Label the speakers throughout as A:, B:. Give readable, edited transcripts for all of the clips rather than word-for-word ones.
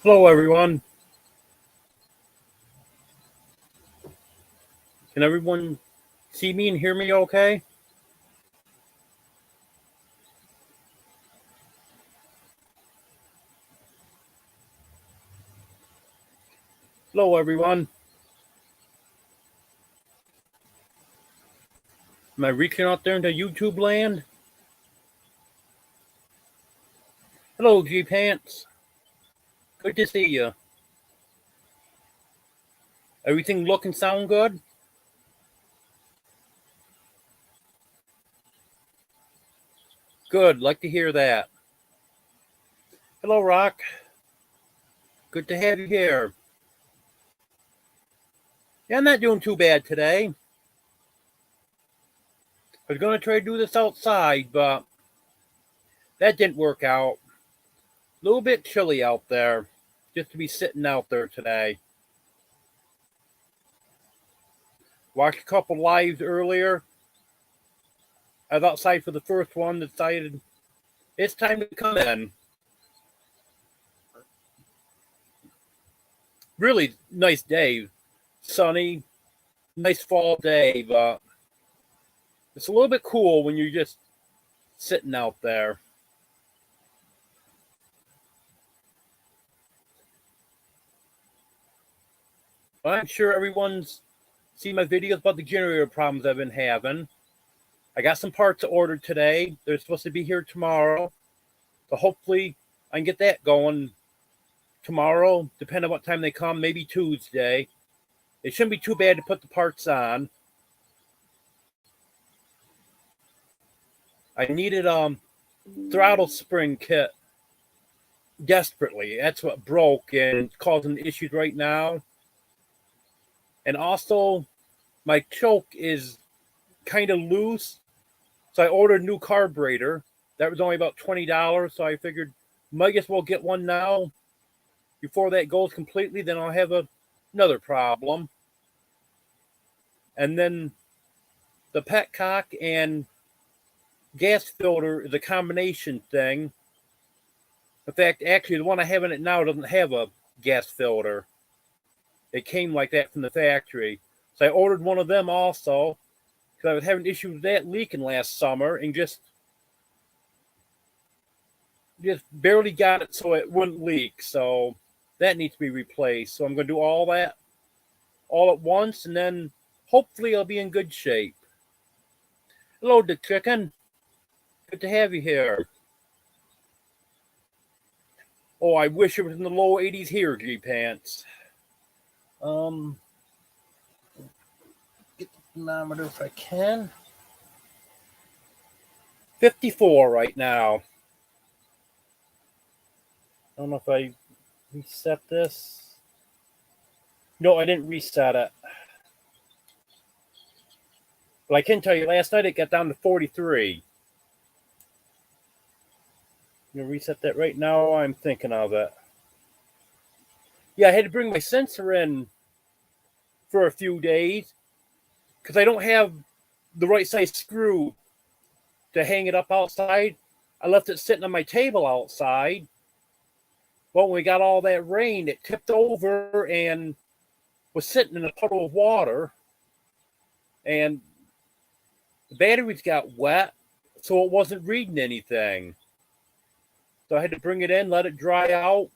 A: Hello, everyone. Can everyone see me and hear me okay? Hello, everyone. Am I reaching out there into YouTube land? Hello, G Pants. Good to see you. Everything look and sound good? Good. Like to hear that. Hello, Rock. Good to have you here. Yeah, I'm not doing too bad today. I was going to try to do this outside, but that didn't work out. A little bit chilly out there, just to be sitting out there today. Watched a couple lives earlier. I was outside for the first one, decided it's time to come in. Really nice day. Sunny, nice fall day, but it's a little bit cool when you're just sitting out there. I'm sure everyone's seen my videos about the generator problems I've been having. I got some parts ordered today. They're supposed to be here tomorrow. So hopefully I can get that going tomorrow, depending on what time they come, maybe Tuesday. It shouldn't be too bad to put the parts on. I needed throttle spring kit desperately. That's what broke and causing issues right now. And also, my choke is kind of loose, so I ordered a new carburetor. That was only about $20, so I figured might as well get one now before that goes completely. Then I'll have another problem. And then the petcock and gas filter is a combination thing. In fact, actually, the one I have in it now doesn't have a gas filter. It came like that from the factory. So I ordered one of them also because I was having issues with that leaking last summer and just barely got it so it wouldn't leak. So that needs to be replaced. So I'm going to do all that all at once, and then hopefully I'll be in good shape. Hello, Dick Chicken. Good to have you here. Oh, I wish it was in the low 80s here, G Pants. Get the thermometer if I can. 54 right now. I don't know if I reset this. No, I didn't reset it. But I can tell you, last night it got down to 43. I'm going to reset that right now. I'm thinking of it. Yeah, I had to bring my sensor in for a few days because I don't have the right size screw to hang it up outside. I left it sitting on my table outside. Well, when we got all that rain, it tipped over and was sitting in a puddle of water. And the batteries got wet, so it wasn't reading anything. So I had to bring it in, let it dry out.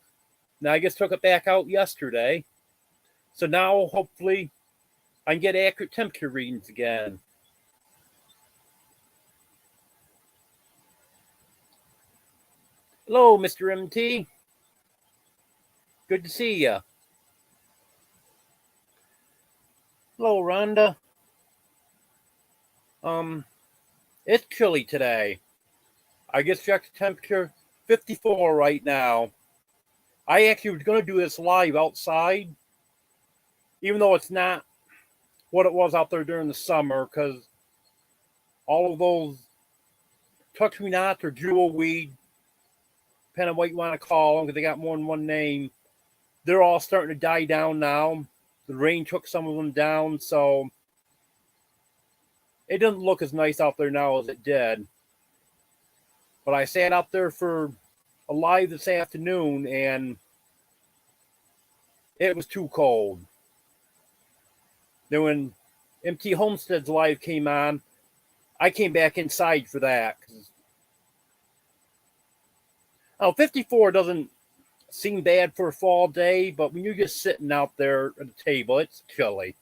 A: Now I just took it back out yesterday. So now hopefully I can get accurate temperature readings again. Hello, Mr. MT. Good to see you. Hello, Rhonda. It's chilly today. I just checked the temperature, 54 right now. I actually was going to do this live outside, even though it's not what it was out there during the summer, because all of those touch me nots or jewel weed, depending on what you want to call them, because they got more than one name, they're all starting to die down now. The rain took some of them down, so it doesn't look as nice out there now as it did. But I sat out there for a live this afternoon, and it was too cold. Then when MT Homestead's Live came on, I came back inside for that. 54 doesn't seem bad for a fall day, but when you're just sitting out there at the table, it's chilly.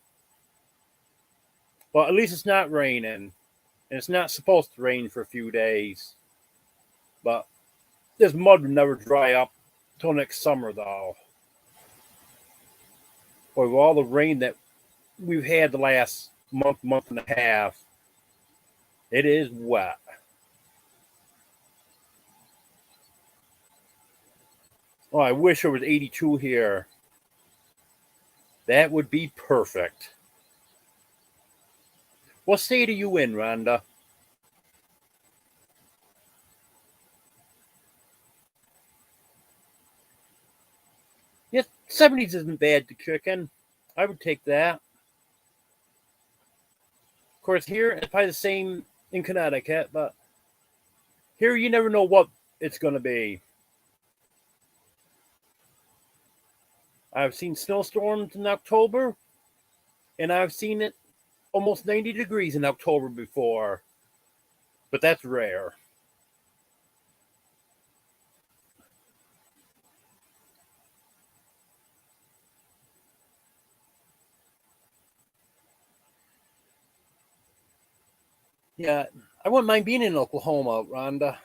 A: But at least it's not raining, and it's not supposed to rain for a few days. But this mud will never dry up till next summer, though. With all the rain that we've had the last month and a half, it is wet. Oh, I wish it was 82 here. That would be perfect. What state are you in, Rhonda? Yes, 70s isn't bad to chicken. I would take that. Of course, here it's probably the same in Connecticut, but here you never know what it's going to be. I've seen snowstorms in October, and I've seen it almost 90 degrees in October before, but that's rare. Yeah, I wouldn't mind being in Oklahoma, Rhonda.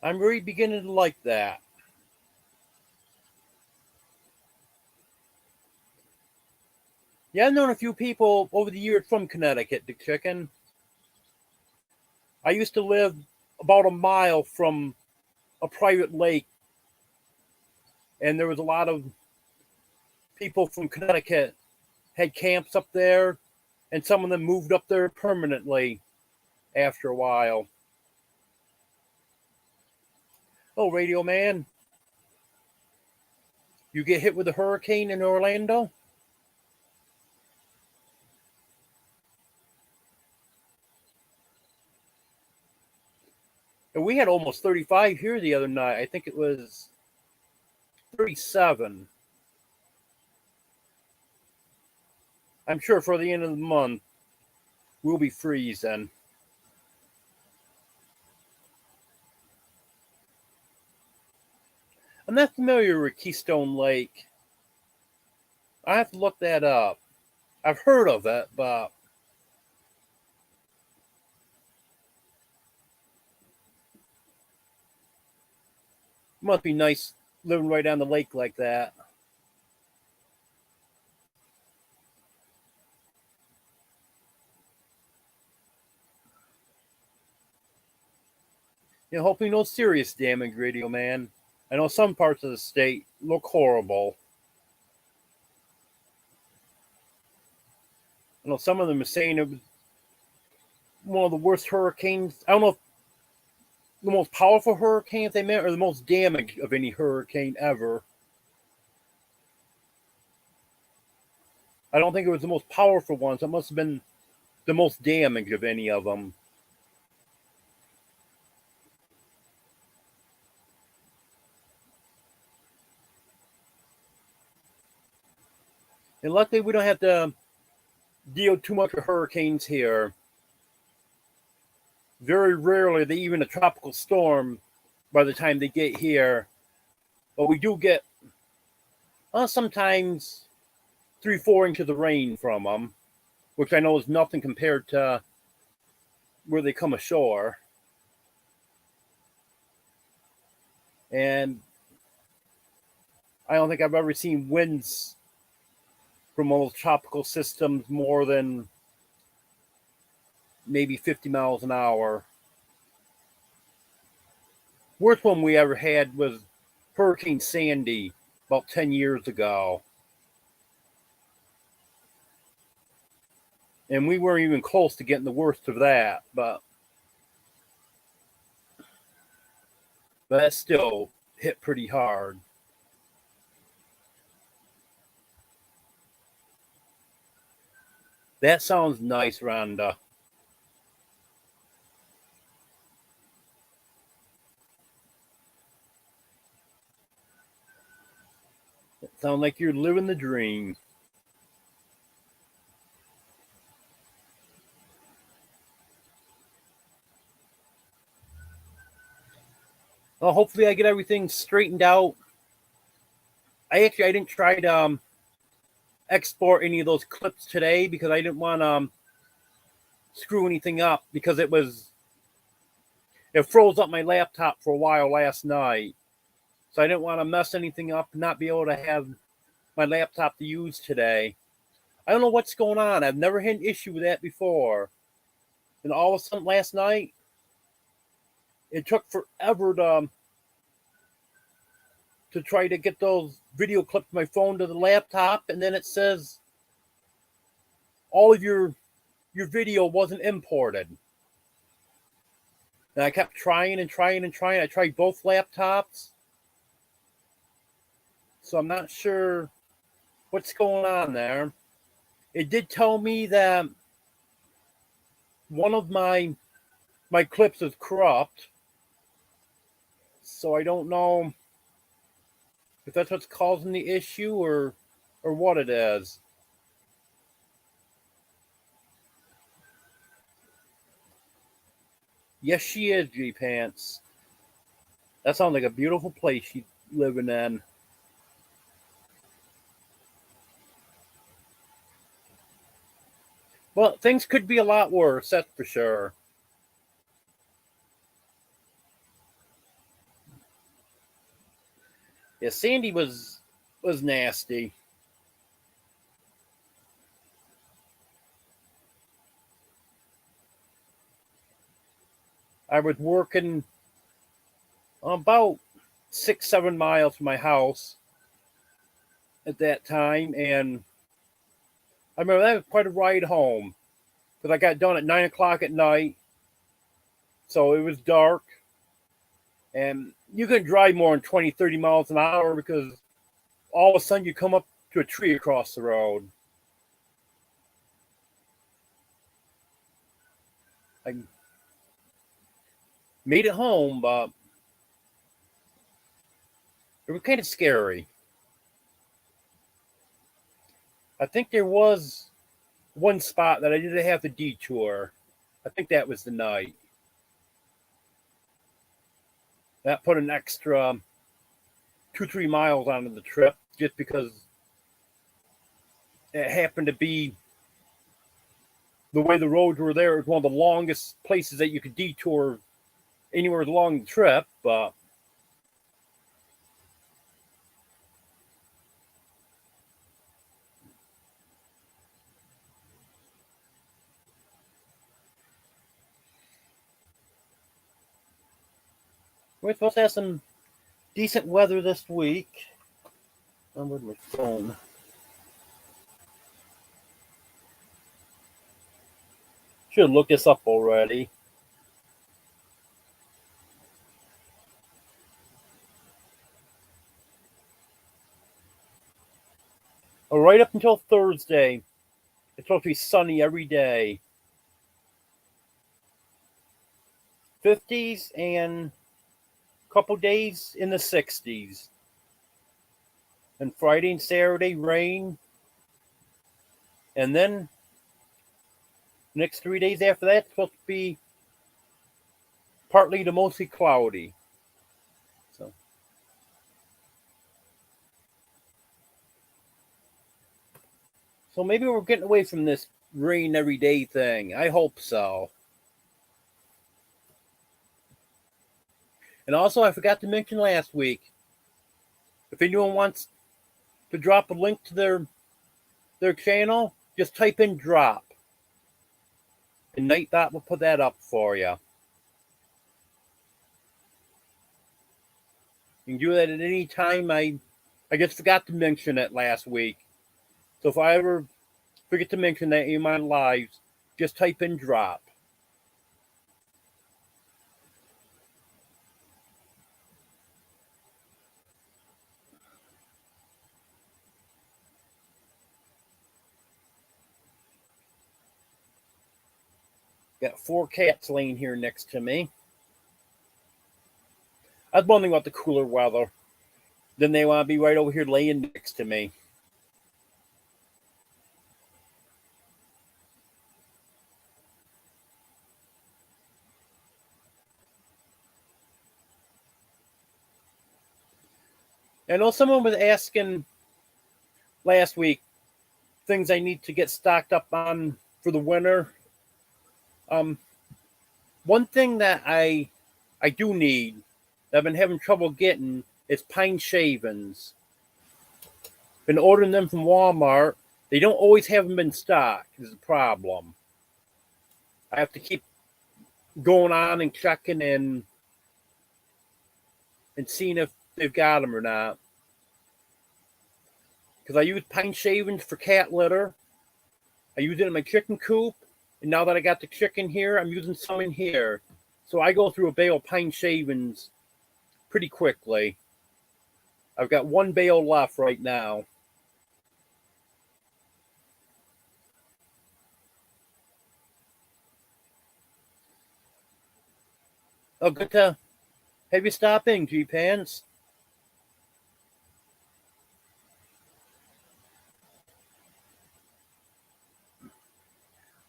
A: I'm really beginning to like that. Yeah, I've known a few people over the years from Connecticut, Dick Chicken. I used to live about a mile from a private lake, and there was a lot of people from Connecticut had camps up there, and some of them moved up there permanently after a while. Oh, Radio Man, you get hit with a hurricane in Orlando? And we had almost 35 here the other night. I think it was 37. I'm sure for the end of the month, we'll be freezing. I'm not familiar with Keystone Lake. I have to look that up. I've heard of it, but it must be nice living right down the lake like that. Hopefully no serious damage, Radio Man. I know some parts of the state look horrible. I know some of them are saying it was one of the worst hurricanes. I don't know if the most powerful hurricane, if they meant, or the most damage of any hurricane ever. I don't think it was the most powerful one, so it must have been the most damage of any of them. And luckily, we don't have to deal too much with hurricanes here. Very rarely are they even a tropical storm by the time they get here. But we do get sometimes 3-4 inches of rain from them, which I know is nothing compared to where they come ashore. And I don't think I've ever seen winds from all those tropical systems more than maybe 50 miles an hour. Worst one we ever had was Hurricane Sandy about 10 years ago. And we weren't even close to getting the worst of that, but that still hit pretty hard. That sounds nice, Rhonda. Sound like you're living the dream. Well, hopefully I get everything straightened out. I didn't try to export any of those clips today because I didn't want to screw anything up because it froze up my laptop for a while last night. So I didn't want to mess anything up and not be able to have my laptop to use today. I don't know what's going on. I've never had an issue with that before. And all of a sudden last night, it took forever to try to get those video clips from my phone to the laptop, and then it says all of your video wasn't imported. And I kept trying and trying and trying. I tried both laptops. So I'm not sure what's going on there. It did tell me that one of my clips is corrupt. So I don't know if that's what's causing the issue or what it is. Yes, she is, G-Pants. That sounds like a beautiful place she's living in. Well, things could be a lot worse, that's for sure. Yeah, Sandy was nasty. I was working about 6-7 miles from my house at that time, and I remember that was quite a ride home because I got done at 9 o'clock at night, so it was dark, and you couldn't drive more than 20-30 miles an hour because all of a sudden you come up to a tree across the road. I made it home, but it was kind of scary. I think there was one spot that I didn't have to detour. I think that was the night. That put an extra 2-3 miles onto the trip just because it happened to be the way the roads were there. It was one of the longest places that you could detour anywhere along the trip, but we're supposed to have some decent weather this week. I'm with my phone. Should have looked this up already. Right up until Thursday, it's supposed to be sunny every day. 50s and a couple days in the 60s. And Friday and Saturday, rain. And then the next 3 days after that, it's supposed to be partly to mostly cloudy. So maybe we're getting away from this rain every day thing. I hope so. And also, I forgot to mention last week, if anyone wants to drop a link to their channel, just type in drop. And Nightbot will put that up for you. You can do that at any time. I just forgot to mention it last week. So if I ever forget to mention that in my lives, just type in drop. Got 4 cats laying here next to me. I was wondering about the cooler weather. then they want to be right over here laying next to me. I know someone was asking last week things I need to get stocked up on for the winter. One thing that I do need that I've been having trouble getting is pine shavings. Been ordering them from Walmart. They don't always have them in stock. Is the problem. I have to keep going on and checking and seeing if they've got them or not. Because I use pine shavings for cat litter. I use it in my chicken coop. And now that I got the chicken here, I'm using some in here. So I go through a bale of pine shavings pretty quickly. I've got one bale left right now. Oh, good to have you stop in, G-Pants.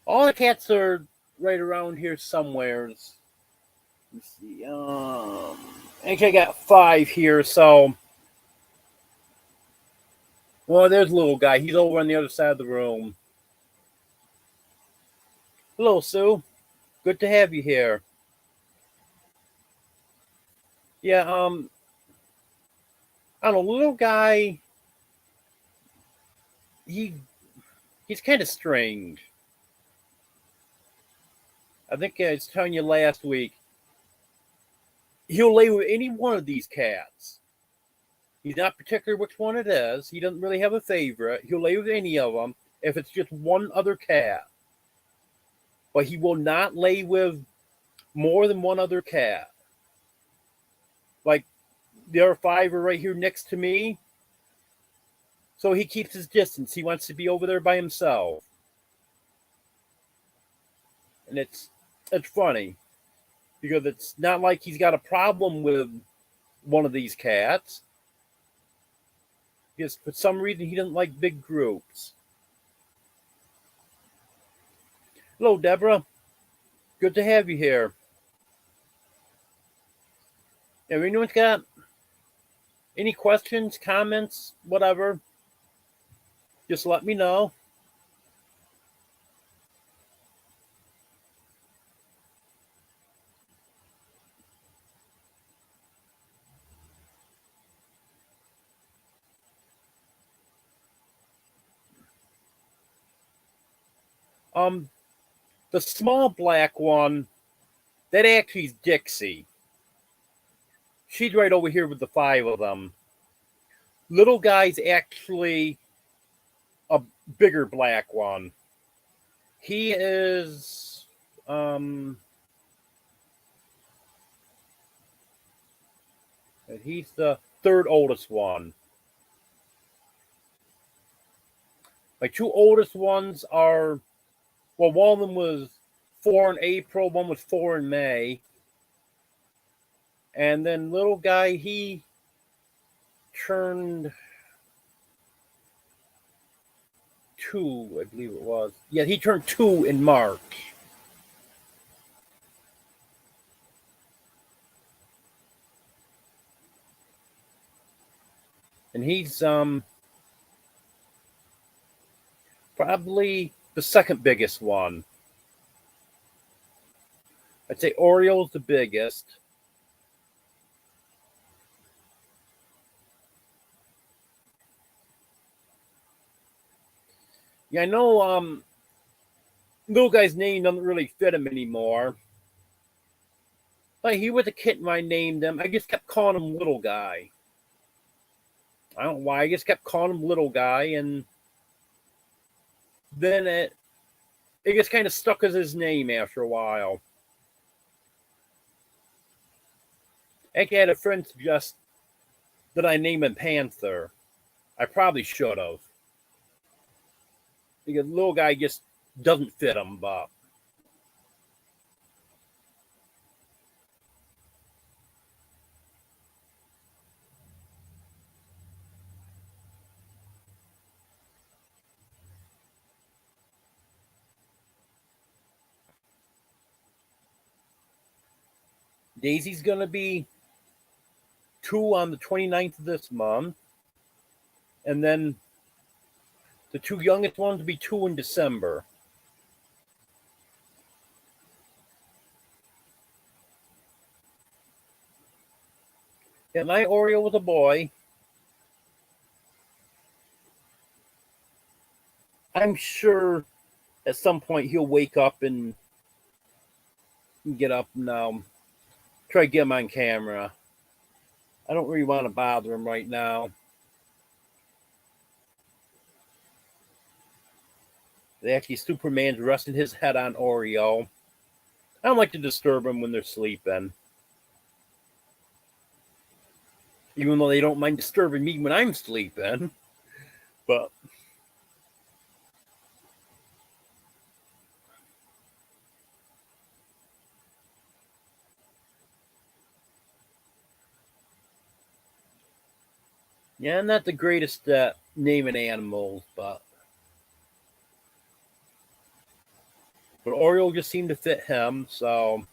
A: All the cats are right around here somewheres. Let's see. Actually, I got 5 here, so. Well, there's a little guy. He's over on the other side of the room. Hello, Sue. Good to have you here. Yeah, I don't know, little guy. He's kind of strange. I think I was telling you last week. He'll lay with any one of these cats. He's not particular which one it is. He doesn't really have a favorite. He'll lay with any of them if it's just one other cat. But he will not lay with more than one other cat. Like, the other 5 are right here next to me. So he keeps his distance. He wants to be over there by himself. And it's funny. Because it's not like he's got a problem with one of these cats. Because for some reason he doesn't like big groups. Hello, Deborah. Good to have you here. If anyone's got any questions, comments, whatever, just let me know. The small black one, that actually is Dixie. She's right over here with the 5 of them. Little guy's actually a bigger black one. He is he's the 3rd oldest one. My 2 oldest ones are, well, one of them was 4 in April, one was 4 in May. And then little guy, he turned 2, I believe it was. Yeah, he turned 2 in March. And he's probably the 2nd biggest one. I'd say Oriole's the biggest. Yeah, I know little guy's name doesn't really fit him anymore. Like, he was a kitten I named him. I just kept calling him Little Guy. I don't know why. I just kept calling him Little Guy, and then it just kind of stuck as his name after a while. Actually, I had a friend suggest that I name him Panther. I probably should have. Because Little Guy just doesn't fit him, but. Daisy's going to be 2 on the 29th of this month. And then the 2 youngest ones will be 2 in December. And my Oreo was a boy. I'm sure at some point he'll wake up and get up and try to get him on camera. I don't really want to bother him right now. Actually, Superman's resting his head on Oreo. I don't like to disturb them when they're sleeping. Even though they don't mind disturbing me when I'm sleeping. But yeah, I'm not the greatest at naming animals, but Oreo just seemed to fit him, so.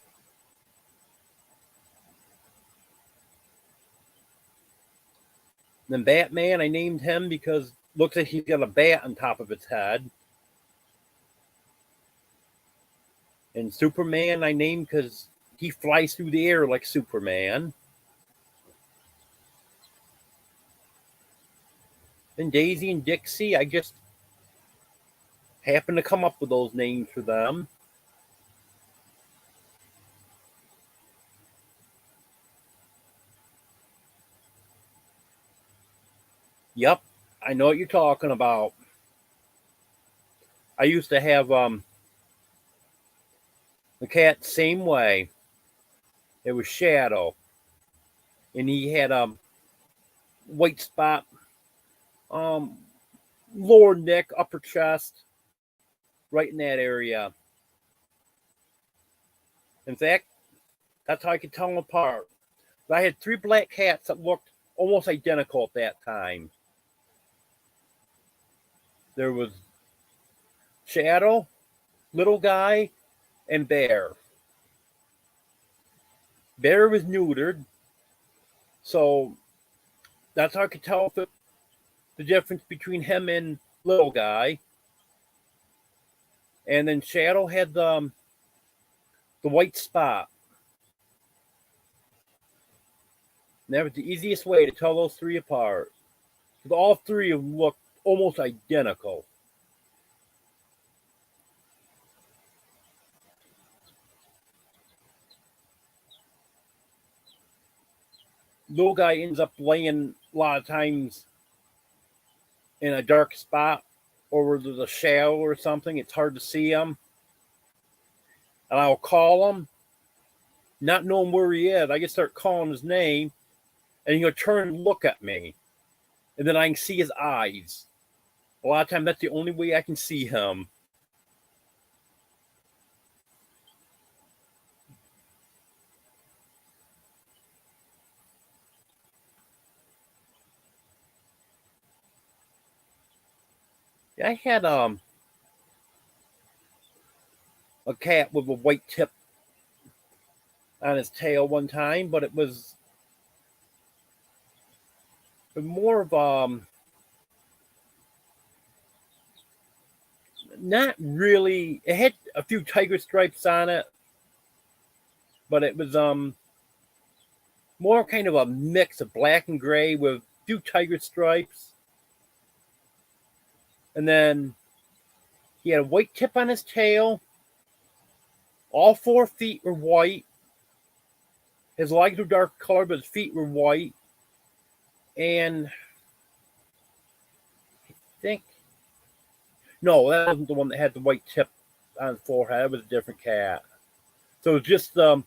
A: Then Batman, I named him because looks like he's got a bat on top of his head. And Superman, I named because he flies through the air like Superman. And Daisy and Dixie, I just happened to come up with those names for them. Yep, I know what you're talking about. I used to have the cat same way. It was Shadow. And he had a white spot, lower neck, upper chest, right in that area. In fact, that's how I could tell them apart. I had 3 black cats that looked almost identical at that time. There was Shadow, Little Guy, and Bear. Bear was neutered, so that's how I could tell the difference between him and Little Guy. And then Shadow had the white spot. And that was the easiest way to tell those 3 apart. Because all 3 of them looked almost identical. Little Guy ends up laying a lot of times in a dark spot or where there's a shadow or something. It's hard to see him. And I'll call him, not knowing where he is. I can start calling his name, and he'll turn and look at me. And then I can see his eyes. A lot of times, that's the only way I can see him. I had a cat with a white tip on his tail one time, but it was more of not really. It had a few tiger stripes on it, but it was more kind of a mix of black and gray with a few tiger stripes. And then he had a white tip on his tail. All 4 feet were white. His legs were dark colored, but his feet were white. And I think, no, that wasn't the one that had the white tip on his forehead. It was a different cat. So it was just the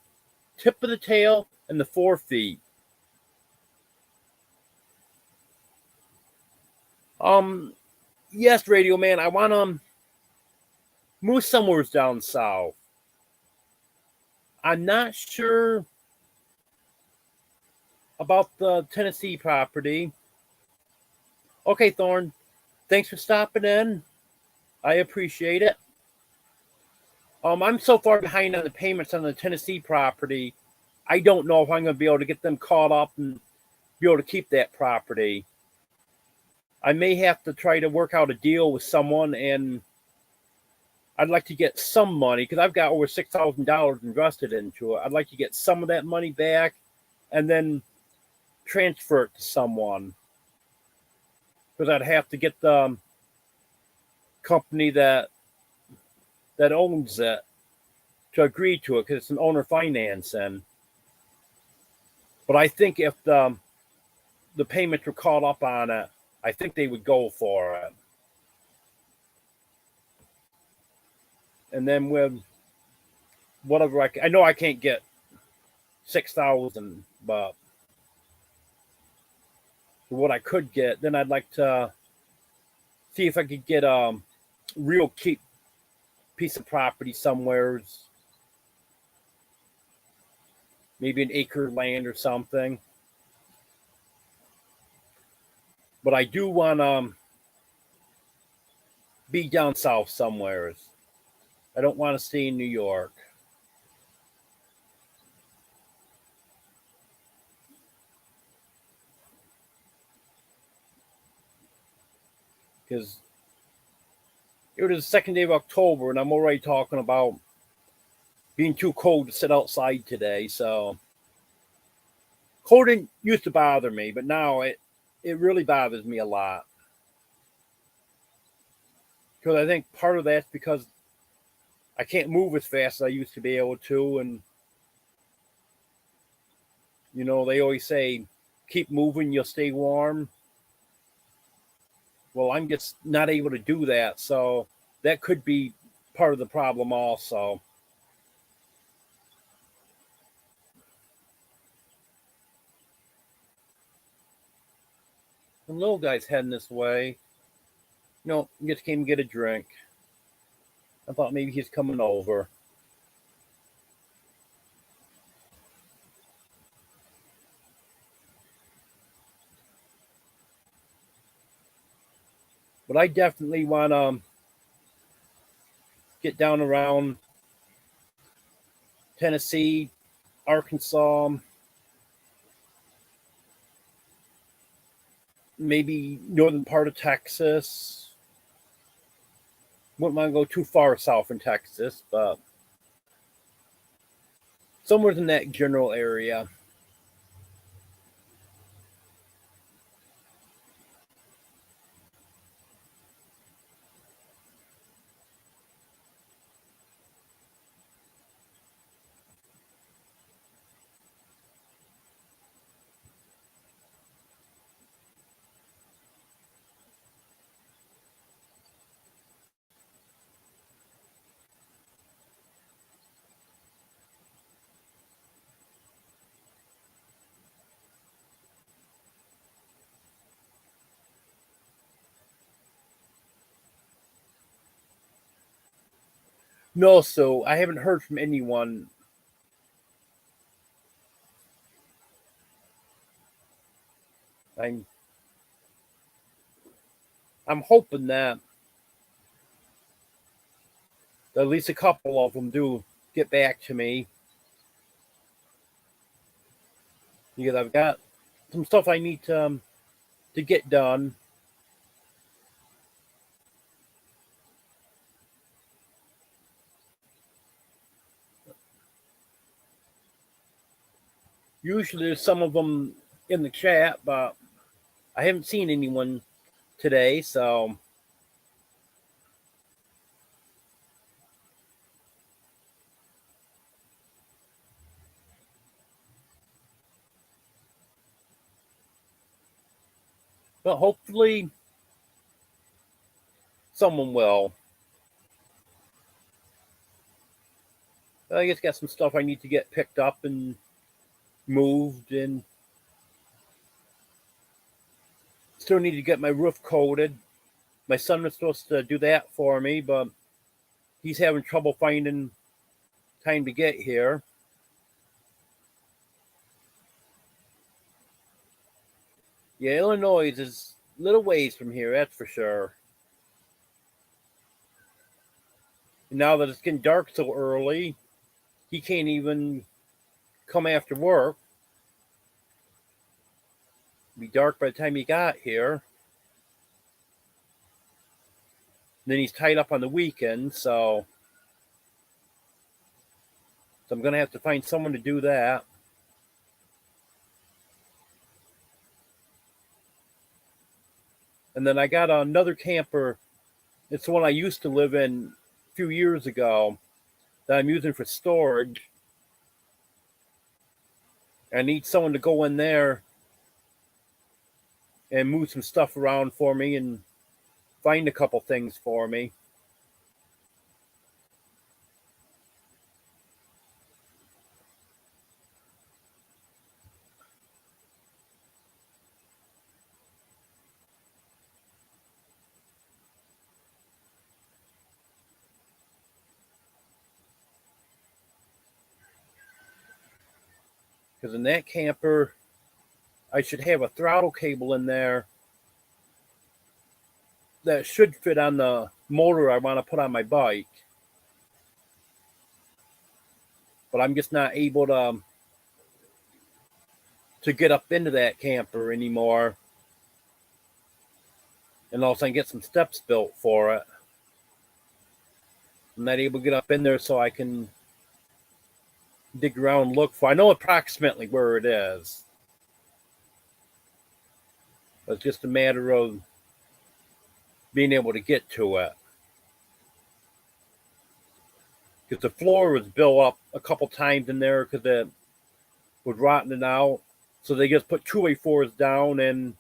A: tip of the tail and the 4 feet. Yes, Radio Man, I want to move somewhere down south. I'm not sure about the Tennessee property. Okay, Thorn, thanks for stopping in. I appreciate it. I'm so far behind on the payments on the Tennessee property. I don't know if I'm going to be able to get them caught up and be able to keep that property. I may have to try to work out a deal with someone, and I'd like to get some money because I've got over $6,000 invested into it. I'd like to get some of that money back and then transfer it to someone, because I'd have to get the company that owns it to agree to it, because it's an owner financing. But I think if the payments were caught up on it, I think they would go for it. And then with whatever I know I can't get 6,000, but what I could get, then I'd like to see if I could get a real cheap piece of property somewhere, maybe an acre of land or something. But I do want to be down south somewhere. I don't want to stay in New York. Because it was the second day of October, and I'm already talking about being too cold to sit outside today. So cold didn't used to bother me, but now it really bothers me a lot. Because I think part of that's because I can't move as fast as I used to be able to. And, they always say, keep moving, you'll stay warm. Well, I'm just not able to do that. So that could be part of the problem also. The little guy's heading this way. Just came to get a drink. I thought maybe he's coming over. But I definitely want to get down around Tennessee, Arkansas, maybe northern part of Texas. Wouldn't want to go too far south in Texas, but somewhere in that general area. No, so I haven't heard from anyone. I'm I'm hoping that at least a couple of them do get back to me, because I've got some stuff I need to get done. Usually there's some of them in the chat, but I haven't seen anyone today, so but hopefully someone will. I just got some stuff I need to get picked up and moved, and still need to get my roof coated. My son was supposed to do that for me, but he's having trouble finding time to get here. Yeah, Illinois is a little ways from here, that's for sure. And now that it's getting dark so early, he can't even come after work. Be dark by the time he got here. Then he's tied up on the weekend, so I'm going to have to find someone to do that. And then I got another camper. It's the one I used to live in a few years ago that I'm using for storage. I need someone to go in there and move some stuff around for me and find a couple things for me. Because in that camper, I should have a throttle cable in there that should fit on the motor I want to put on my bike. But I'm just not able to get up into that camper anymore. And also I can get some steps built for it. I'm not able to get up in there so I can dig around and look for. I know approximately where it is. But it's just a matter of being able to get to it. Because the floor was built up a couple times in there because it was rotting out. So they just put 2x4s down and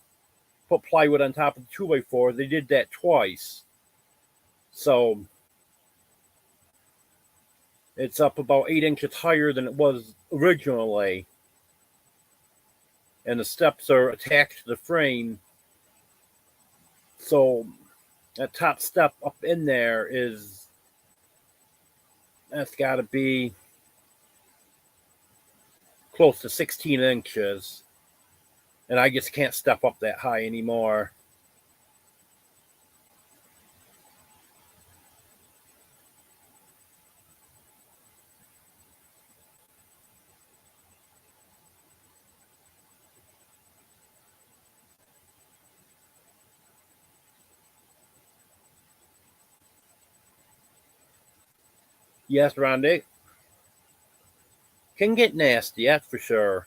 A: put plywood on top of the 2x4. They did that twice. So it's up about 8 inches higher than it was originally. And the steps are attached to the frame. So that top step up in there that's got to be close to 16 inches. And I just can't step up that high anymore. Yes, Randy. Can get nasty, that's for sure.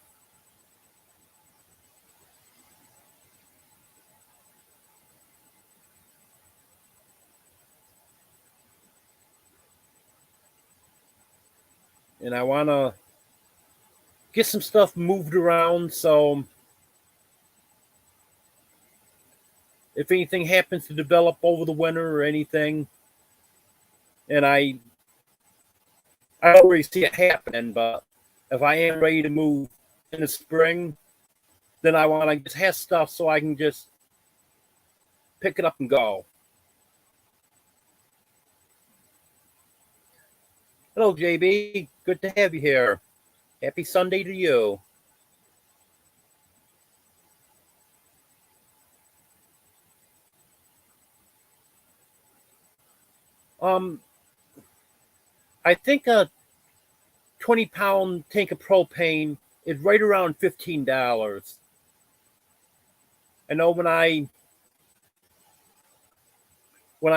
A: And I want to get some stuff moved around, so if anything happens to develop over the winter or anything, and I already see it happening, but if I am ready to move in the spring, then I want to just have stuff so I can just pick it up and go. Hello, JB. Good to have you here. Happy Sunday to you. I think a 20-pound tank of propane is right around $15. I know when I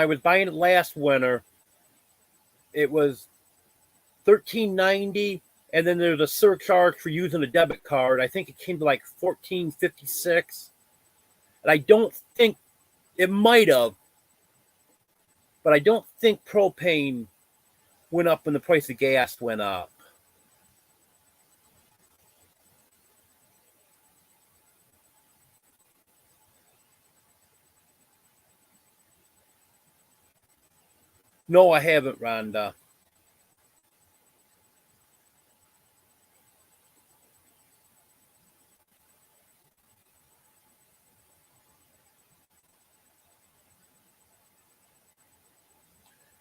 A: was buying it last winter, it was $13.90, and then there's a surcharge for using a debit card. I think it came to like $14.56, and I don't think it might have, but I don't think propane went up when the price of gas went up. No, I haven't, Rhonda.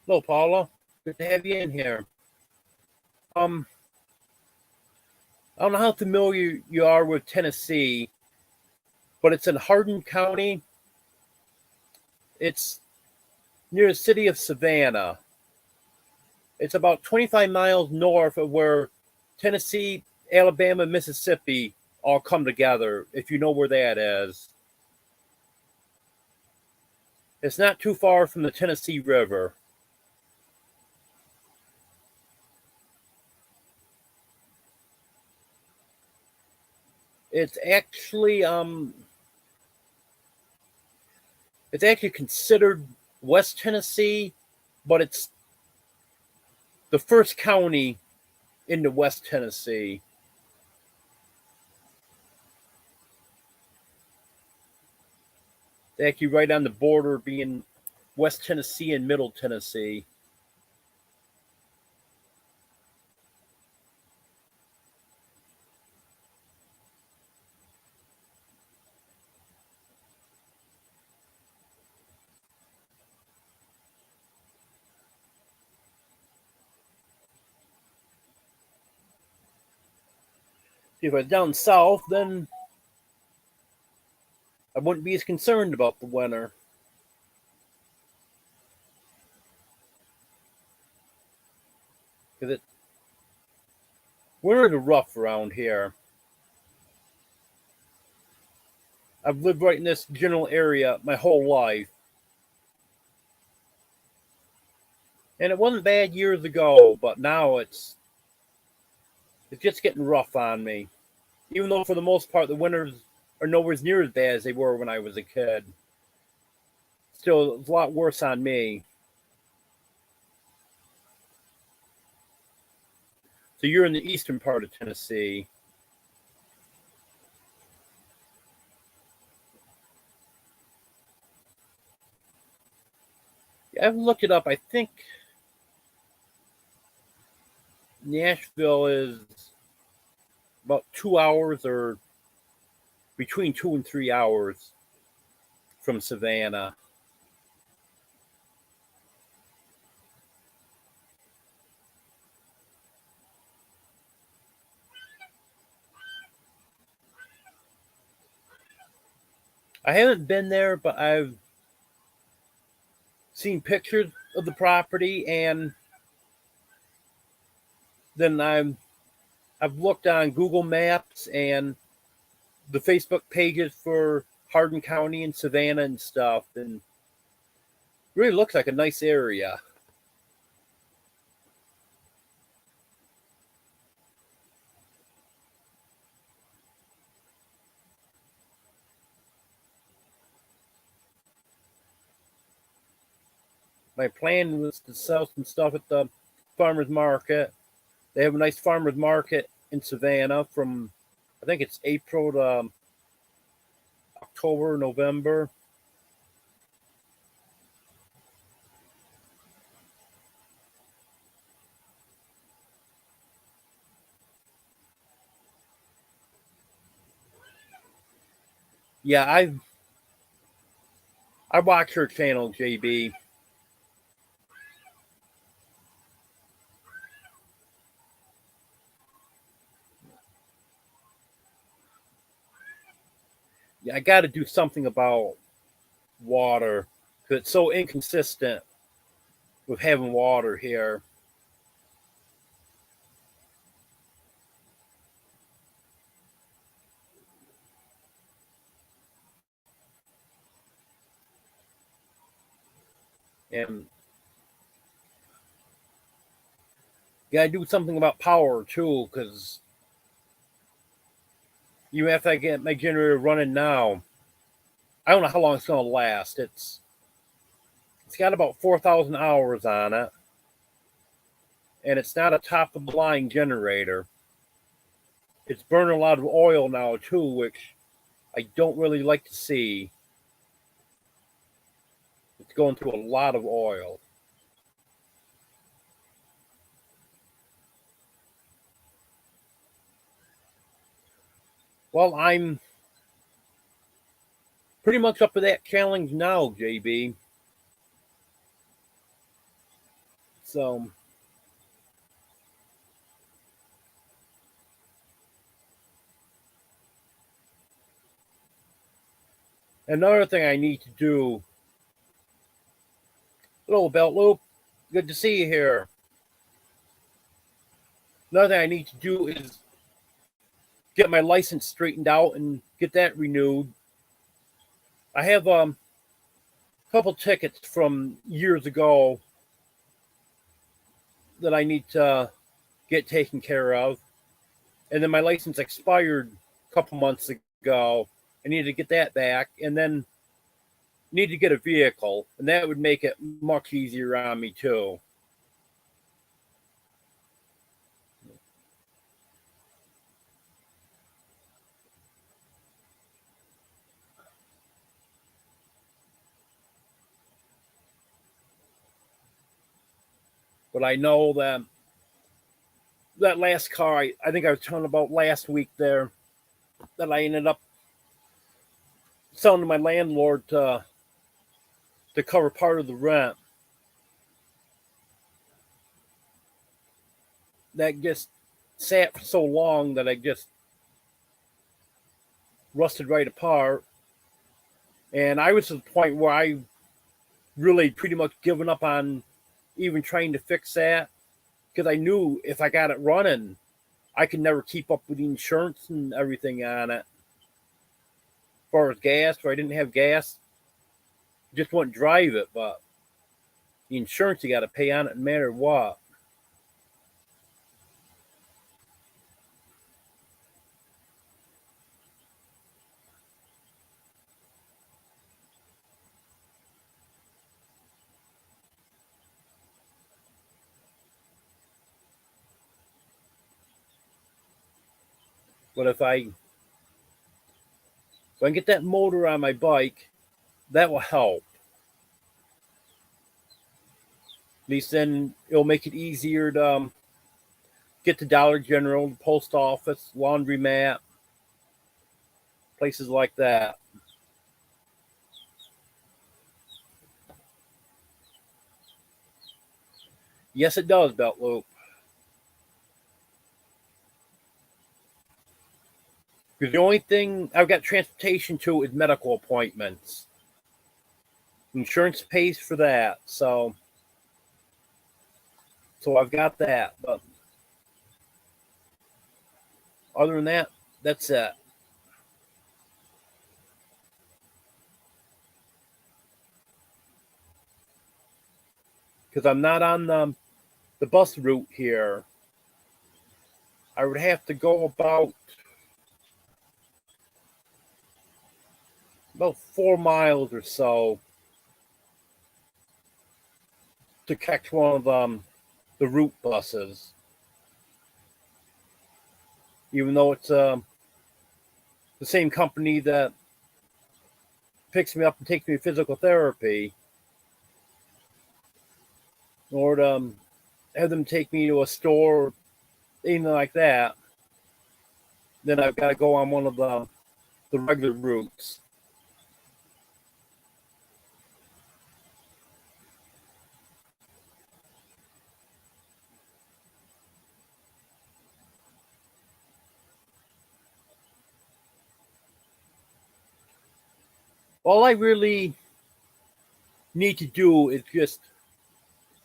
A: Hello, Paula. Good to have you in here. I don't know how familiar you are with Tennessee, but it's in Hardin County. It's near the city of Savannah. It's about 25 miles north of where Tennessee Alabama, Mississippi all come together, if you know where that is. It's not too far from the Tennessee River. It's actually considered West Tennessee, but it's the first county into West Tennessee. It's actually right on the border, being West Tennessee and Middle Tennessee. If I was down south, then I wouldn't be as concerned about the winter. Because winters are rough around here. I've lived right in this general area my whole life. And it wasn't bad years ago, but now it's just getting rough on me. Even though for the most part the winters are nowhere near as bad as they were when I was a kid. Still, it's a lot worse on me. So you're in the eastern part of Tennessee. I've looked it up. I think Nashville is about 2 hours, or between 2 and 3 hours from Savannah. I haven't been there, but I've seen pictures of the property, and then I've looked on Google Maps and the Facebook pages for Hardin County and Savannah and stuff, and it really looks like a nice area. My plan was to sell some stuff at the farmer's market. They have a nice farmer's market in Savannah from, I think it's April to October, November. Yeah, I watch her channel, JB. Yeah, I got to do something about water because it's so inconsistent with having water here. And got to do something about power too, because even if I get my generator running now, I don't know how long it's going to last. It's got about 4,000 hours on it, and it's not a top of the line generator. It's burning a lot of oil now too, which I don't really like to see. It's going through a lot of oil. Well, I'm pretty much up to that challenge now, JB. So another thing I need to do. Hello, Belt Loop. Good to see you here. Another thing I need to do is get my license straightened out and get that renewed. I have a couple tickets from years ago that I need to get taken care of. And then my license expired a couple months ago. I need to get that back, and then need to get a vehicle, and that would make it much easier on me too. But I know that last car, I think I was telling about last week there, that I ended up selling to my landlord to cover part of the rent. That just sat for so long that I just rusted right apart. And I was to the point where I really pretty much given up on even trying to fix that, because I knew if I got it running, I could never keep up with the insurance and everything on it. As far as gas, or I didn't have gas, just wouldn't drive it. But the insurance you got to pay on it no matter what. But if I get that motor on my bike, that will help. At least then it'll make it easier to get to Dollar General, the post office, laundromat, places like that. Yes, it does, Belt Loop. Because the only thing I've got transportation to is medical appointments. Insurance pays for that, so I've got that. But other than that, that's it. Because I'm not on the bus route here. I would have to go about 4 miles or so to catch one of the route buses. Even though it's the same company that picks me up and takes me to physical therapy, or to have them take me to a store, or anything like that, then I've got to go on one of the regular routes. All I really need to do is just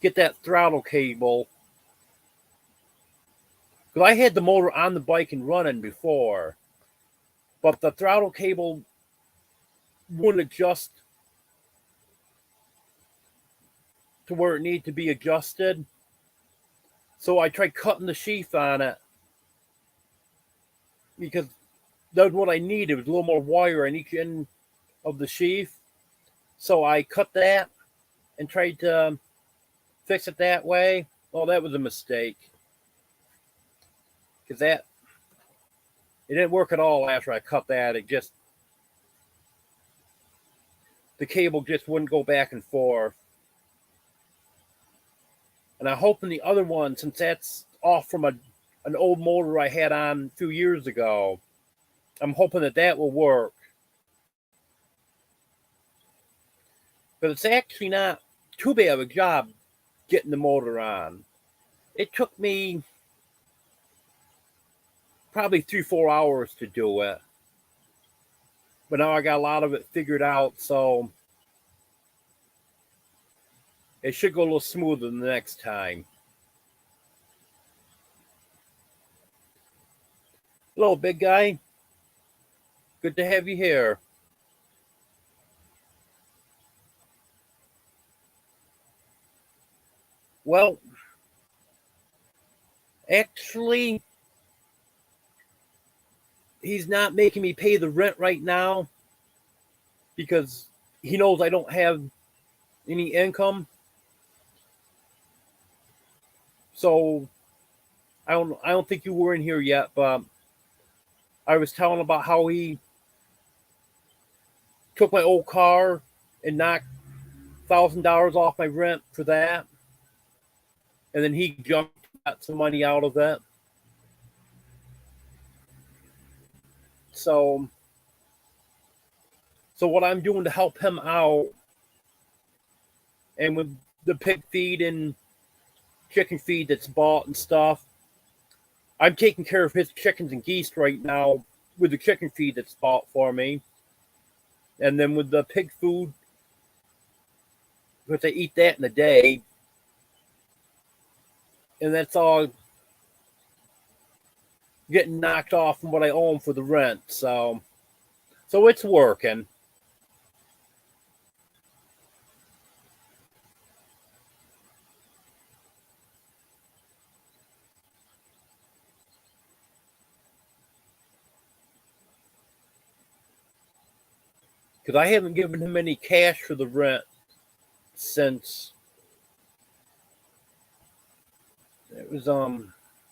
A: get that throttle cable. Because I had the motor on the bike and running before, but the throttle cable wouldn't adjust to where it needed to be adjusted. So I tried cutting the sheath on it, because that was what I needed. It was a little more wire on each end of the sheath. So I cut that and tried to fix it that way. Well, that was a mistake, because it didn't work at all after I cut that. The cable just wouldn't go back and forth. And I'm hoping the other one, since that's off from an old motor I had on a few years ago, I'm hoping that will work. But it's actually not too bad of a job getting the motor on. It took me probably 3-4 hours to do it. But now I got a lot of it figured out, so it should go a little smoother the next time. Hello, big guy. Good to have you here. Well, actually, he's not making me pay the rent right now because he knows I don't have any income. So I don't think you were in here yet, but I was telling about how he took my old car and knocked $1,000 off my rent for that, and then he got some money out of it. So what I'm doing to help him out, and with the pig feed and chicken feed that's bought and stuff, I'm taking care of his chickens and geese right now with the chicken feed that's bought for me. And then with the pig food, because they eat that in a day, and that's all getting knocked off from what I owe him for the rent. So it's working. Because I haven't given him any cash for the rent since it was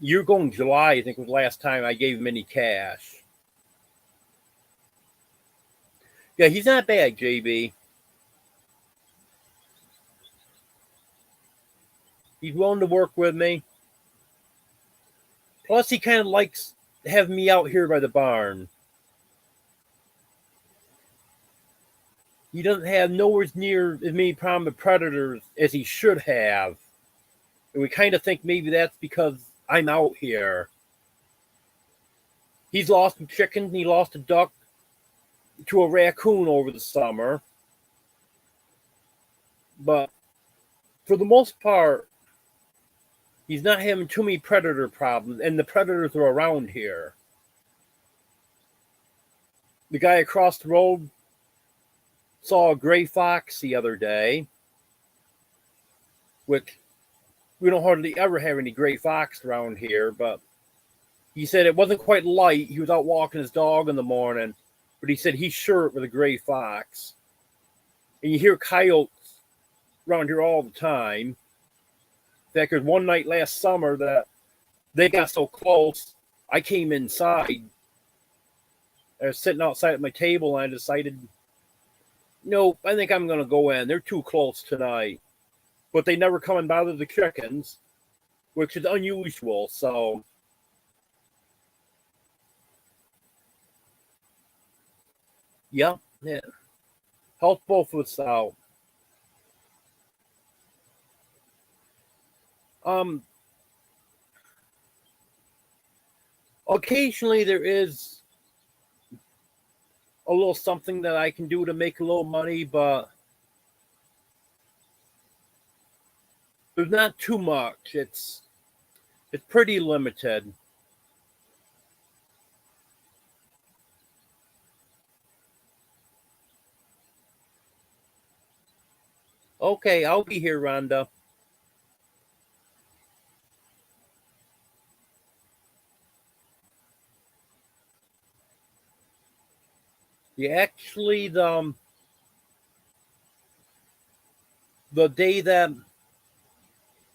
A: year going July, I think was the last time I gave him any cash. Yeah, he's not bad, JB. He's willing to work with me. Plus, he kind of likes having me out here by the barn. He doesn't have nowhere near as many problem with predators as he should have. And we kind of think maybe that's because I'm out here. He's lost some chickens and he lost a duck to a raccoon over the summer. But for the most part, he's not having too many predator problems, and the predators are around here. The guy across the road saw a gray fox the other day, which we don't hardly ever have any gray fox around here, but he said it wasn't quite light. He was out walking his dog in the morning, but he said he's sure it was a gray fox. And you hear coyotes around here all the time. In fact, there's one night last summer that they got so close, I came inside. I was sitting outside at my table and I decided, no, I think I'm going to go in. They're too close tonight. But they never come and bother the chickens, which is unusual. So, yeah. Help both of us out. Occasionally there is a little something that I can do to make a little money, but there's not too much. It's pretty limited. Okay, I'll be here, Rhonda. Yeah, actually, the day that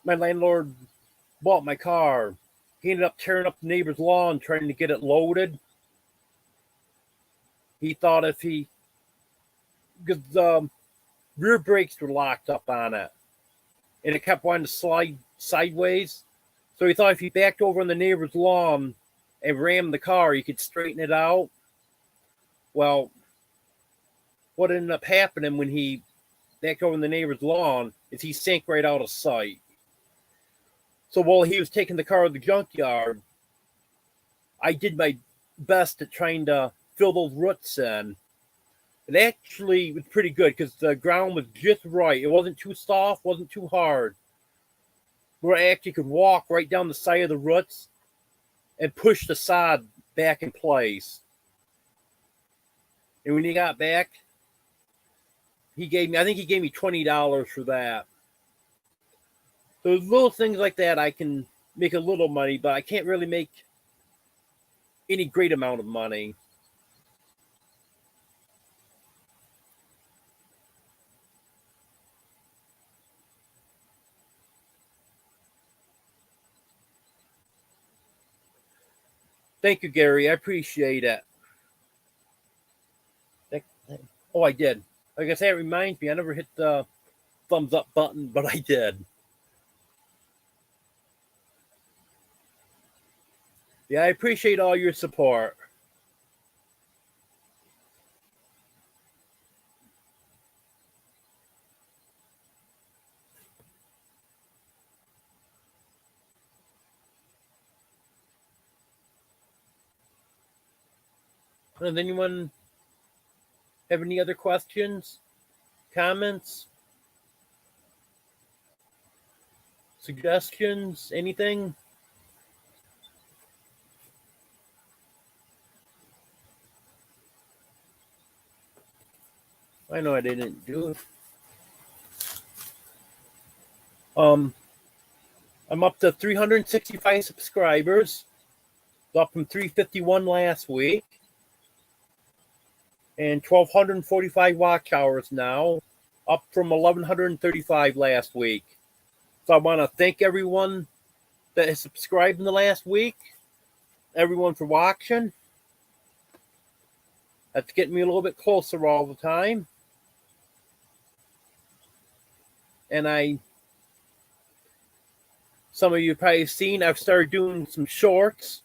A: my landlord bought my car, he ended up tearing up the neighbor's lawn trying to get it loaded. He thought if he, because the rear brakes were locked up on it, and it kept wanting to slide sideways. So he thought if he backed over on the neighbor's lawn and rammed the car, he could straighten it out. Well, what ended up happening when he backed over on the neighbor's lawn is he sank right out of sight. So while he was taking the car to the junkyard, I did my best at trying to fill those roots in. It actually was pretty good because the ground was just right. It wasn't too soft, wasn't too hard. Where I actually could walk right down the side of the roots and push the sod back in place. And when he got back, I think he gave me $20 for that. So little things like that, I can make a little money, but I can't really make any great amount of money. Thank you, Gary. I appreciate it. Oh, I did. Like I say, it reminds me, I never hit the thumbs up button, but I did. Yeah, I appreciate all your support. Does anyone have any other questions, comments, suggestions, anything? I know I didn't do it. I'm up to 365 subscribers, up from 351 last week, and 1,245 watch hours now, up from 1,135 last week. So I want to thank everyone that has subscribed in the last week, everyone for watching. That's getting me a little bit closer all the time. And some of you have probably seen, I've started doing some shorts.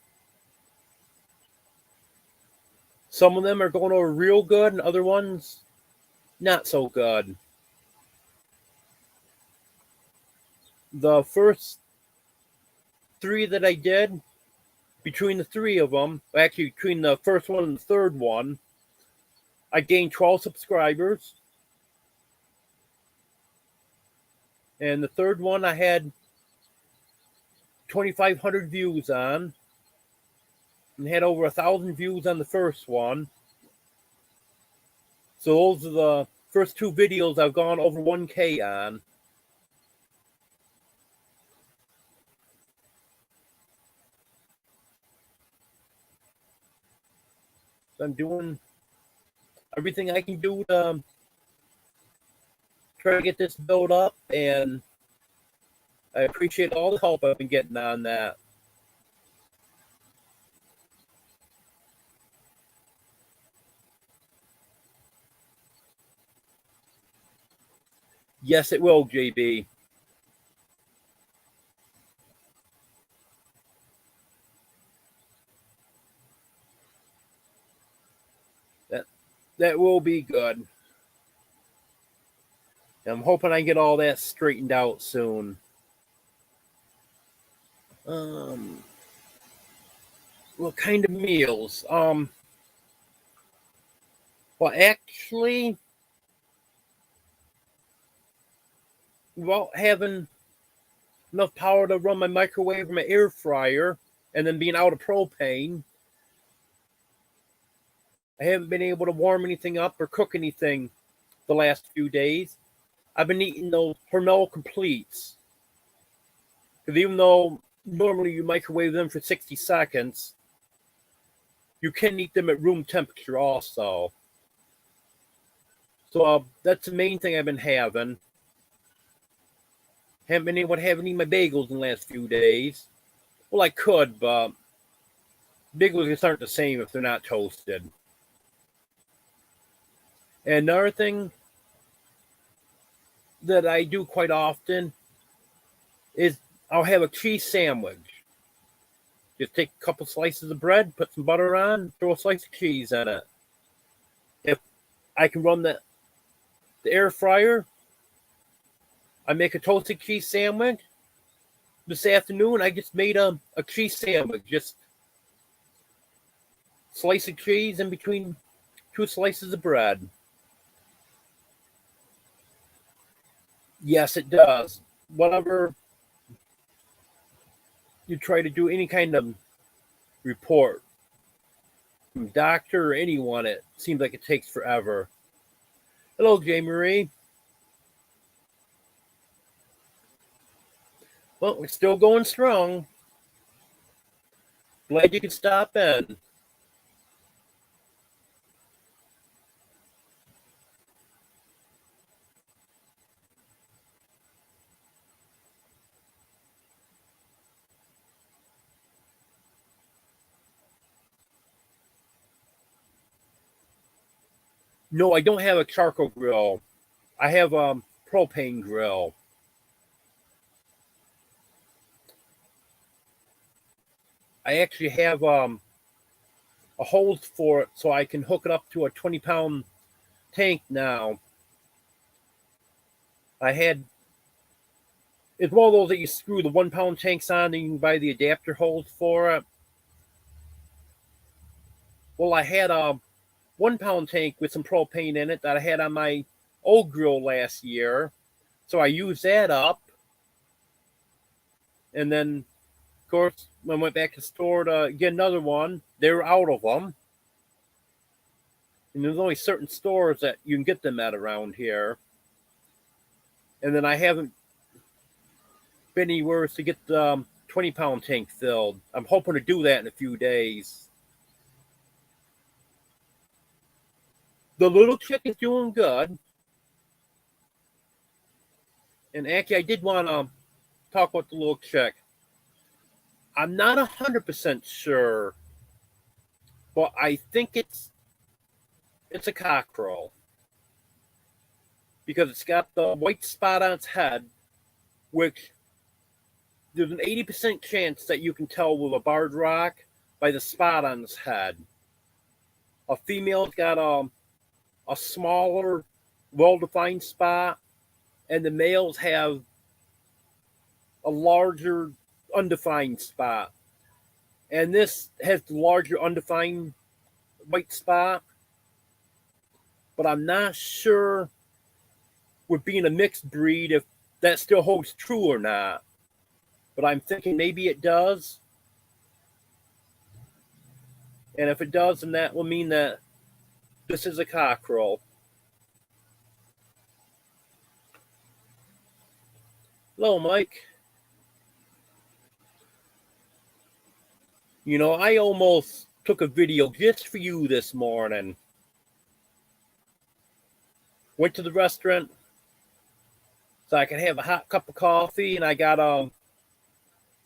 A: Some of them are going over real good, and other ones not so good. The first 3 that I did, between the 3 of them, actually between the first one and the third one, I gained 12 subscribers. And the third one I had 2,500 views on, and had over 1,000 views on the first one. So those are the first 2 videos I've gone over 1K on. So I'm doing everything I can do to try to get this built up, and I appreciate all the help I've been getting on that. Yes, it will, JB. That will be good. I'm hoping I get all that straightened out soon. What kind of meals? Well, actually, without having enough power to run my microwave or my air fryer, and then being out of propane, I haven't been able to warm anything up or cook anything the last few days. I've been eating those Hormel Completes. Because even though normally you microwave them for 60 seconds, you can eat them at room temperature also. So that's the main thing I've been having. Haven't been able to have any of my bagels in the last few days. Well, I could, but bagels aren't the same if they're not toasted. And another thing that I do quite often is I'll have a cheese sandwich. Just take a couple slices of bread, put some butter on, throw a slice of cheese in it. If I can run the air fryer, I make a toasted cheese sandwich. This afternoon, I just made a cheese sandwich. Just slice of cheese in between 2 slices of bread. Yes, it does. Whenever you try to do any kind of report, from doctor or anyone, it seems like it takes forever. Hello, J. Marie. Well, we're still going strong. Glad you could stop in. No, I don't have a charcoal grill. I have a propane grill. I actually have a hose for it so I can hook it up to a 20-pound tank now. It's one of those that you screw the 1-pound tanks on and you can buy the adapter hose for it. Well, I had a 1-pound tank with some propane in it that I had on my old grill last year. So I used that up. And then, of course, when I went back to the store to get another one, they were out of them. And there's only certain stores that you can get them at around here. And then I haven't been anywhere to get the 20-pound tank filled. I'm hoping to do that in a few days. The little chick is doing good. And actually, I did want to talk about the little chick. I'm not 100% sure, but I think it's a cockerel because it's got the white spot on its head, which there's an 80% chance that you can tell with a barred rock by the spot on its head. A female's got a smaller, well-defined spot, and the males have a larger, undefined spot. And this has the larger, undefined white spot. But I'm not sure with being a mixed breed if that still holds true or not. But I'm thinking maybe it does. And if it does, then that will mean that this is a cockerel. Hello, Mike. You know, I almost took a video just for you this morning. Went to the restaurant so I could have a hot cup of coffee, and I got a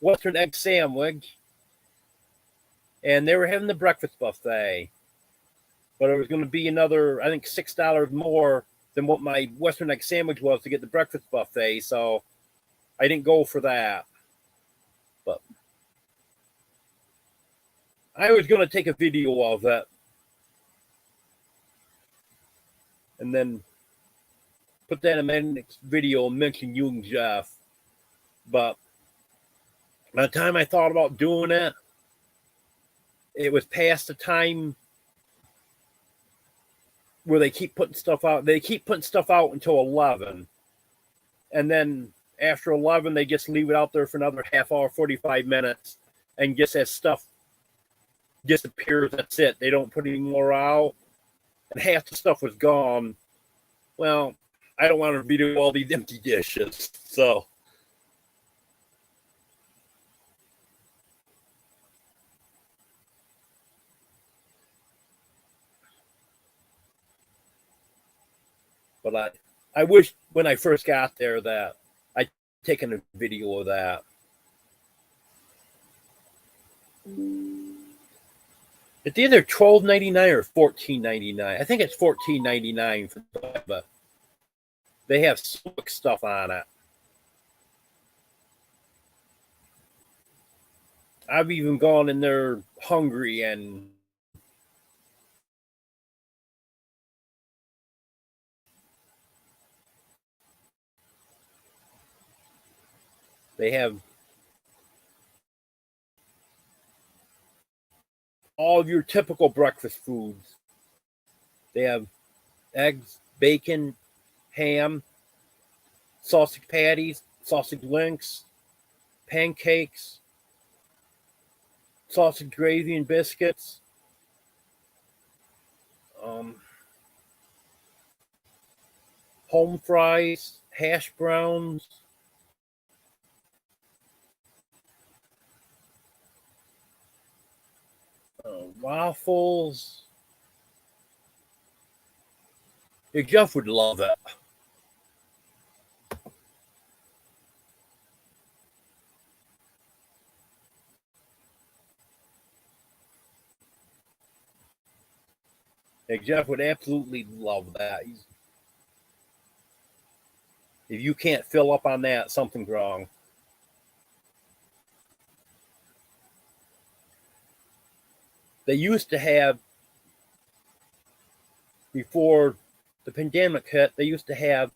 A: Western egg sandwich. And they were having the breakfast buffet. But it was going to be another, I think, $6 more than what my Western egg sandwich was to get the breakfast buffet. So I didn't go for that. But I was going to take a video of it and then put that in my next video and mention you and Jeff. But by the time I thought about doing it, it was past the time where they keep putting stuff out. They keep putting stuff out until 11. And then after 11, they just leave it out there for another half hour, 45 minutes, and just as stuff disappears, that's it. They don't put any more out. And half the stuff was gone. Well, I don't want to be doing all these empty dishes. So but I wish when I first got there that I'd taken a video of that. It's either $12.99 or $14.99. I think it's $14.99 for that, but they have slick stuff on it. I've even gone in there hungry and they have all of your typical breakfast foods. They have eggs, bacon, ham, sausage patties, sausage links, pancakes, sausage gravy and biscuits, Um, home fries, hash browns, waffles. Yeah, Jeff would love it. Yeah, Jeff would absolutely love that. If you can't fill up on that, something's wrong. They used to have, before the pandemic hit, they used to have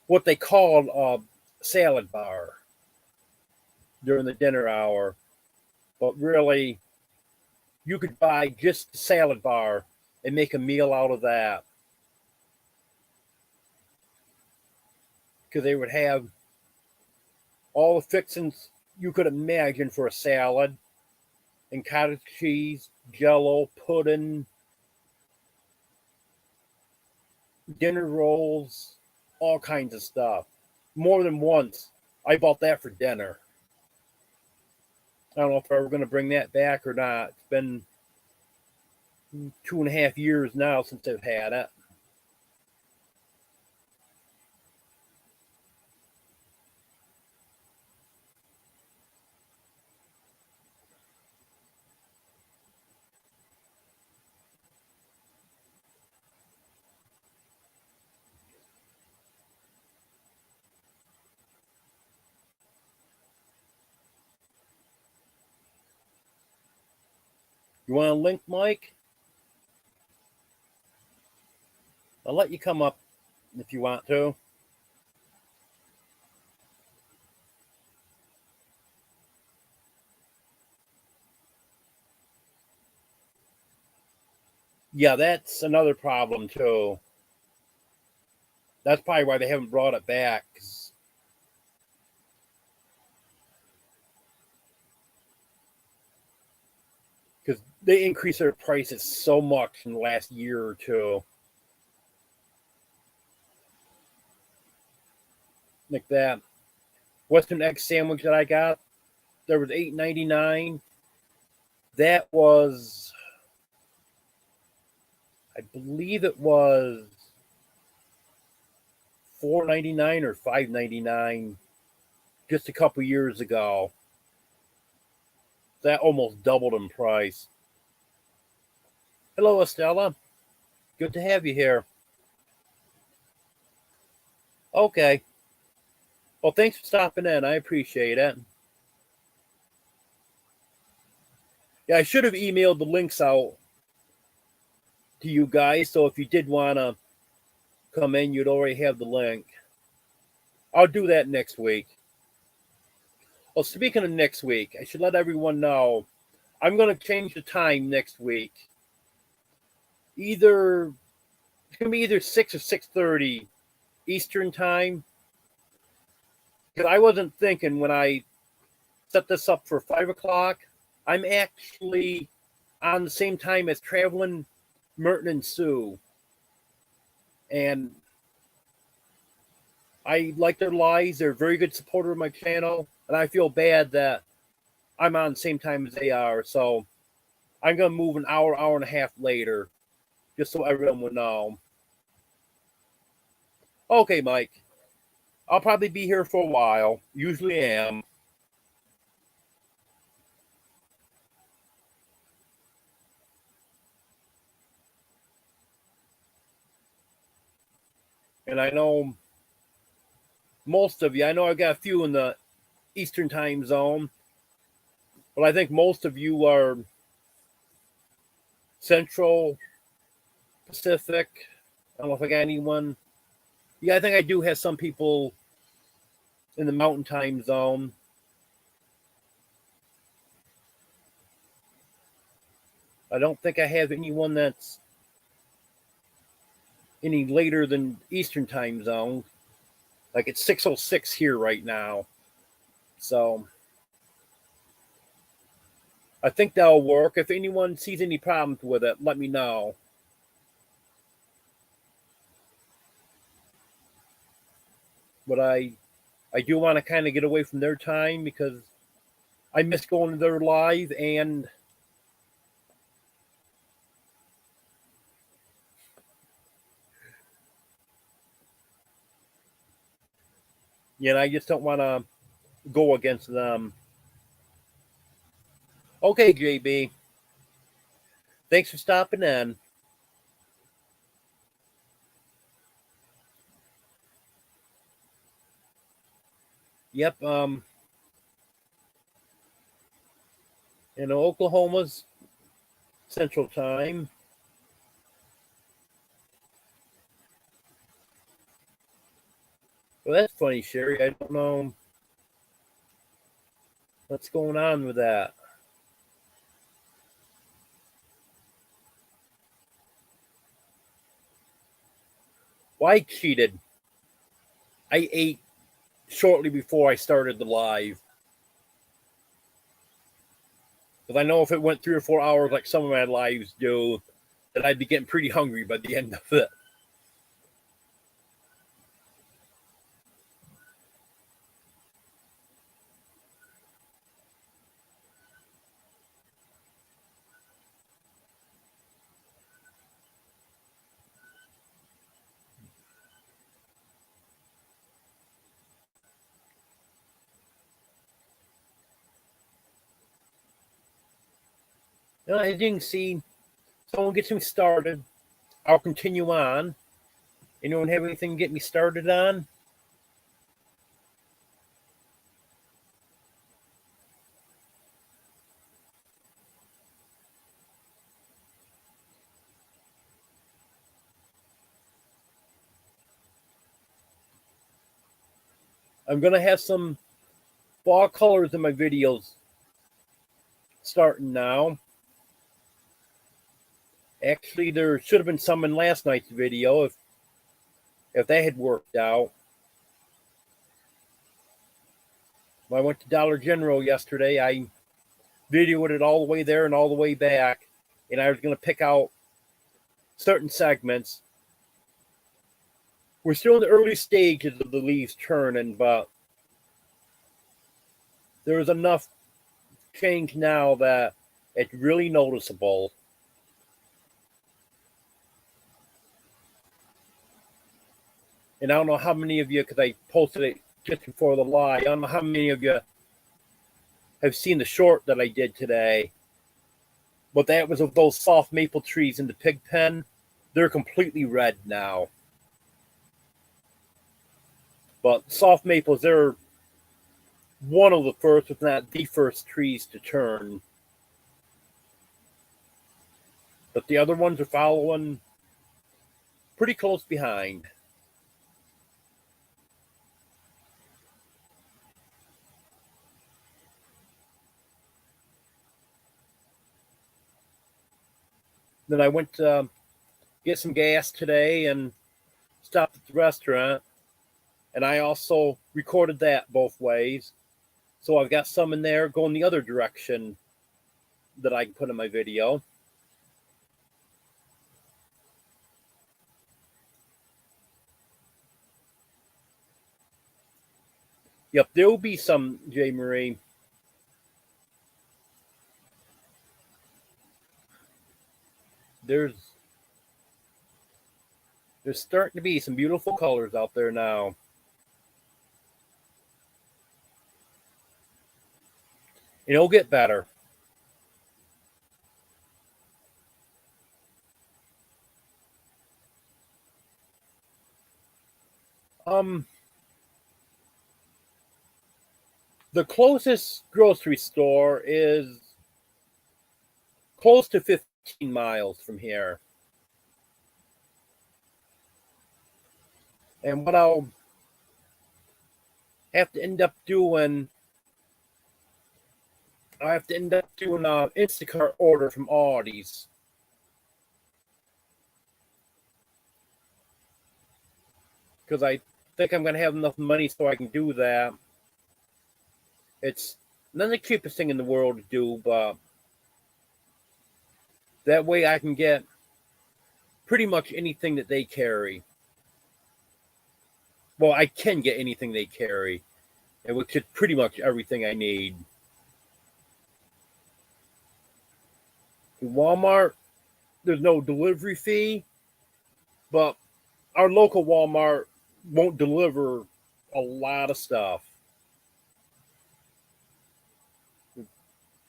A: what they called a salad bar during the dinner hour. But really, you could buy just the salad bar and make a meal out of that. Because they would have all the fixings you could imagine for a salad, and cottage cheese, jello, pudding, dinner rolls, all kinds of stuff. More than once, I bought that for dinner. I don't know if we're going to bring that back or not. It's been 2.5 years now since I've had it. You want a link, Mike? I'll let you come up if you want to. Yeah, that's another problem too. That's probably why they haven't brought it back. Because they increased their prices so much in the last year or two. Like that Western egg sandwich that I got, there was $8.99. That was, I believe it was $4.99 or $5.99 just a couple years ago. That almost doubled in price. Hello, Estella. Good to have you here. Okay. Well, thanks for stopping in. I appreciate it. Yeah, I should have emailed the links out to you guys, so if you did want to come in, you'd already have the link. I'll do that next week. Well, speaking of next week, I should let everyone know I'm going to change the time next week. It's going to be either 6 or 6:30 Eastern time. Because I wasn't thinking when I set this up for 5 o'clock, I'm actually on the same time as Traveling Merton and Sue. And I like their lives. They're a very good supporter of my channel. And I feel bad that I'm on the same time as they are. So I'm going to move an hour, hour and a half later, just so everyone will know. Okay, Mike. I'll probably be here for a while. Usually am. And I know most of you, I know I've got a few in the Eastern time zone, but I think most of you are Central, Pacific. I don't know if I got anyone. Yeah, I think I do have some people in the Mountain time zone. I don't think I have anyone that's any later than Eastern time zone. Like it's 6:06 here right now. So I think that'll work. If anyone sees any problems with it, let me know. I do want to kind of get away from their time because I miss going to their live, and I just don't want to go against them. Okay, JB. Thanks for stopping in. Yep. Oklahoma's Central Time. Well, that's funny, Sherry. I don't know what's going on with that. Well, I cheated. I ate shortly before I started the live. Because I know if it went 3 or 4 hours like some of my lives do, that I'd be getting pretty hungry by the end of it. As you can see, someone gets me started, I'll continue on. Anyone have anything to get me started on? I'm going to have some fall colors in my videos starting now. Actually, there should have been some in last night's video if that had worked out. When I went to Dollar General yesterday, I videoed it all the way there and all the way back, and I was going to pick out certain segments. We're still in the early stages of the leaves turning, but there's enough change now that it's really noticeable. And I don't know how many of you, because I posted it just before the live, I don't know how many of you have seen the short that I did today. But that was of those soft maple trees in the pig pen. They're completely red now. But soft maples, they're one of the first, if not the first trees to turn. But the other ones are following pretty close behind. Then I went to get some gas today and stopped at the restaurant. And I also recorded that both ways. So I've got some in there going the other direction that I can put in my video. Yep, there will be some, J. Marie. There's starting to be some beautiful colors out there now. It'll get better. The closest grocery store is close to 15 miles from here. And what I'll have to end up doing, I have to end up doing an Instacart order from Aldi's. Because I think I'm going to have enough money so I can do that. It's not the cheapest thing in the world to do, but that way I can get pretty much anything that they carry. well, I can get anything they carry, and which is pretty much everything I need. In Walmart, there's no delivery fee, but our local Walmart won't deliver a lot of stuff.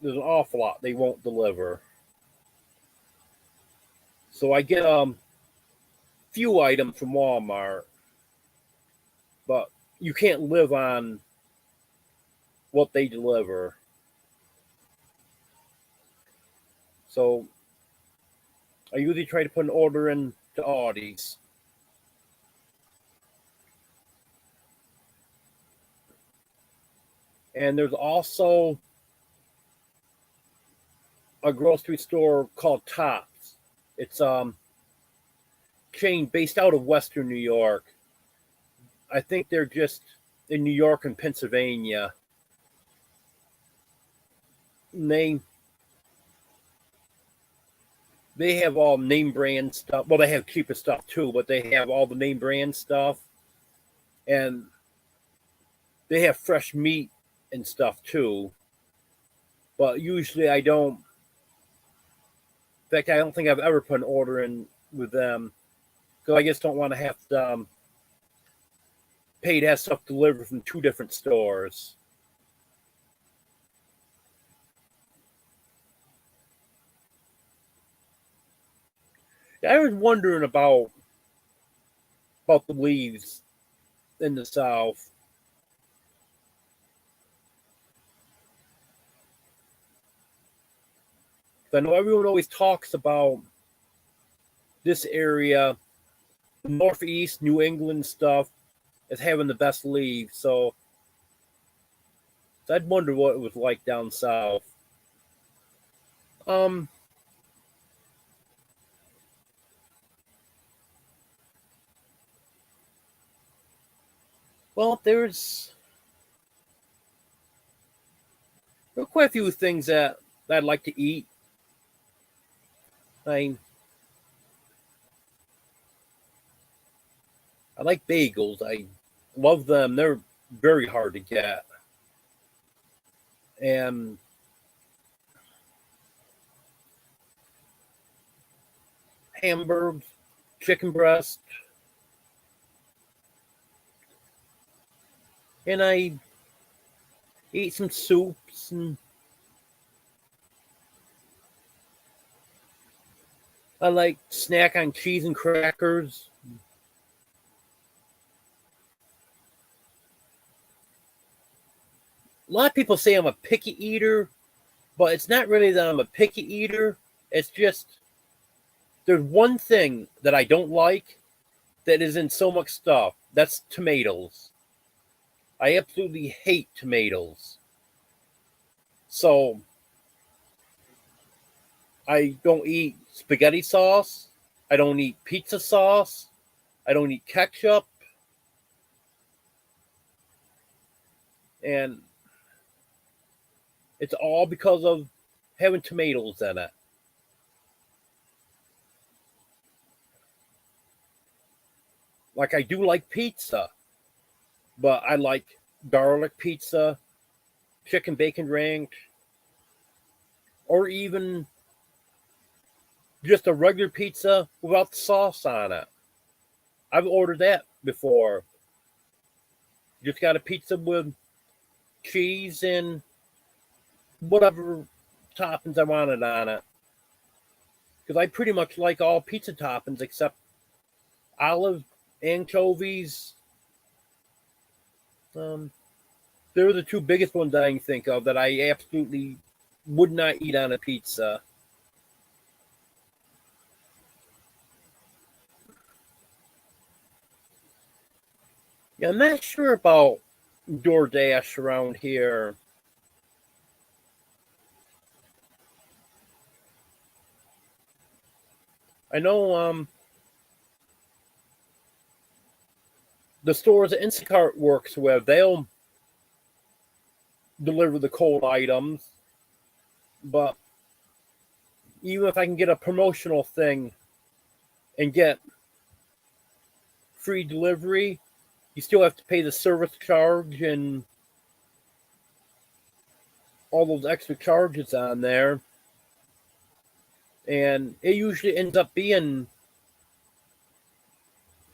A: There's an awful lot they won't deliver. So I get few items from Walmart, but you can't live on what they deliver. So I usually try to put an order in to Aldi's. And there's also a grocery store called Tops. It's chain based out of Western New York. I think they're just in New York and Pennsylvania. And they have all name brand stuff. Well, they have cheaper stuff too, but they have all the name brand stuff. And they have fresh meat and stuff too. But usually I don't. In fact, I don't think I've ever put an order in with them because I just don't want to have to pay to have stuff delivered from two different stores. I was wondering about the leaves in the South. I know everyone always talks about this area, Northeast New England stuff, as having the best leaves. So I'd wonder what it was like down south. Well, there's quite a few things that I'd like to eat. I like bagels. I love them. They're very hard to get. And hamburgers, chicken breast. And I eat some soups and I like snack on cheese and crackers. A lot of people say I'm a picky eater, but it's not really that I'm a picky eater. It's just there's one thing that I don't like that is in so much stuff. That's tomatoes. I absolutely hate tomatoes. So I don't eat spaghetti sauce. I don't eat pizza sauce. I don't eat ketchup. And it's all because of having tomatoes in it. Like I do like pizza, but I like garlic pizza, chicken bacon ranch, or even just a regular pizza without the sauce on it. I've ordered that before. Just got a pizza with cheese and whatever toppings I wanted on it. Because I pretty much like all pizza toppings except olive, anchovies. They're the two biggest ones I can think of that I absolutely would not eat on a pizza. Yeah, I'm not sure about DoorDash around here. I know the stores that Instacart works with, they'll deliver the cold items, but even if I can get a promotional thing and get free delivery, you still have to pay the service charge and all those extra charges on there. And it usually ends up being,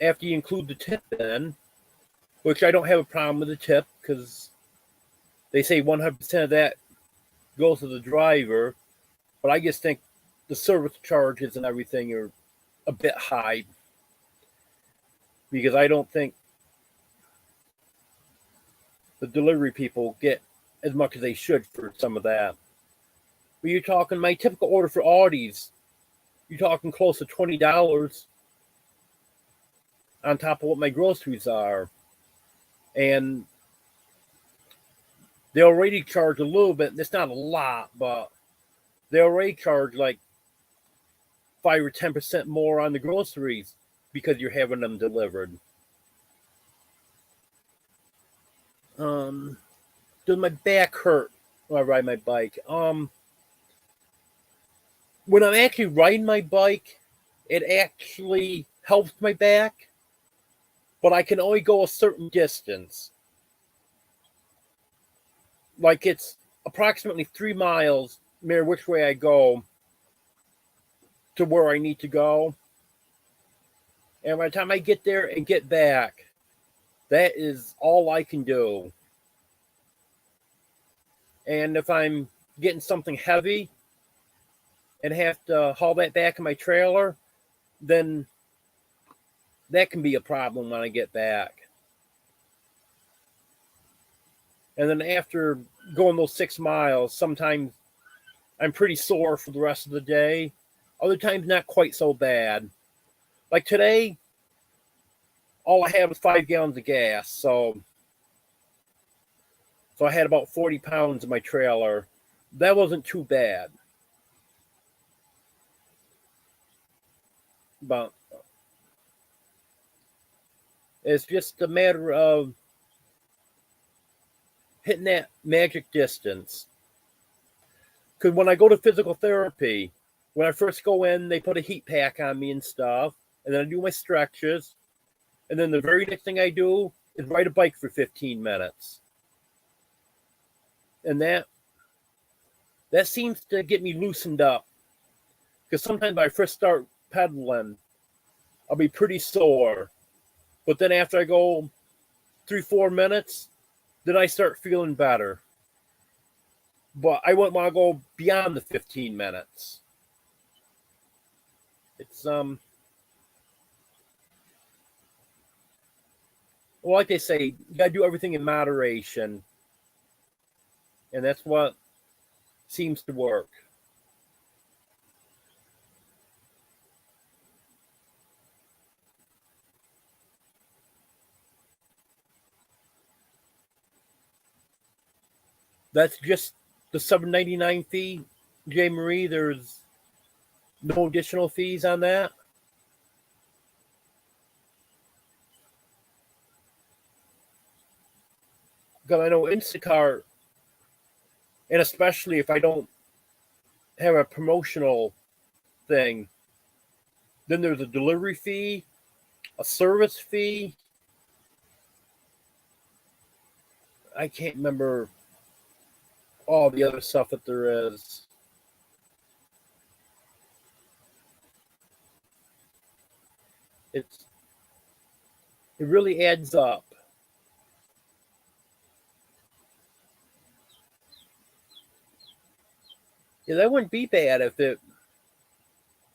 A: after you include the tip in, which I don't have a problem with the tip because they say 100% of that goes to the driver. But I just think the service charges and everything are a bit high because I don't think the delivery people get as much as they should for some of that. But you're talking, my typical order for Audis, you're talking close to $20 on top of what my groceries are. And they already charge a little bit. It's not a lot, but they already charge like 5 or 10% more on the groceries because you're having them delivered. Does my back hurt when I ride my bike? When I'm actually riding my bike, it actually helps my back, but I can only go a certain distance. Like it's approximately 3 miles, no matter which way I go, to where I need to go. And by the time I get there and get back, that is all I can do. And if I'm getting something heavy and have to haul that back in my trailer, then that can be a problem when I get back. And then after going those 6 miles, sometimes I'm pretty sore for the rest of the day. Other times, not quite so bad. Like today, all I had was 5 gallons of gas. So I had about 40 pounds in my trailer. That wasn't too bad. But it's just a matter of hitting that magic distance. Because when I go to physical therapy, when I first go in, they put a heat pack on me and stuff. And then I do my stretches. And then the very next thing I do is ride a bike for 15 minutes. And that seems to get me loosened up. Because sometimes when I first start pedaling, I'll be pretty sore. But then after I go 3-4 minutes, then I start feeling better. But I wouldn't want to go beyond the 15 minutes. It's well, like they say, you gotta do everything in moderation. And that's what seems to work. That's just the $7.99 fee, J. Marie. There's no additional fees on that. Because I know Instacart, and especially if I don't have a promotional thing, then there's a delivery fee, a service fee. I can't remember all the other stuff that there is. It really adds up. Yeah, that wouldn't be bad if it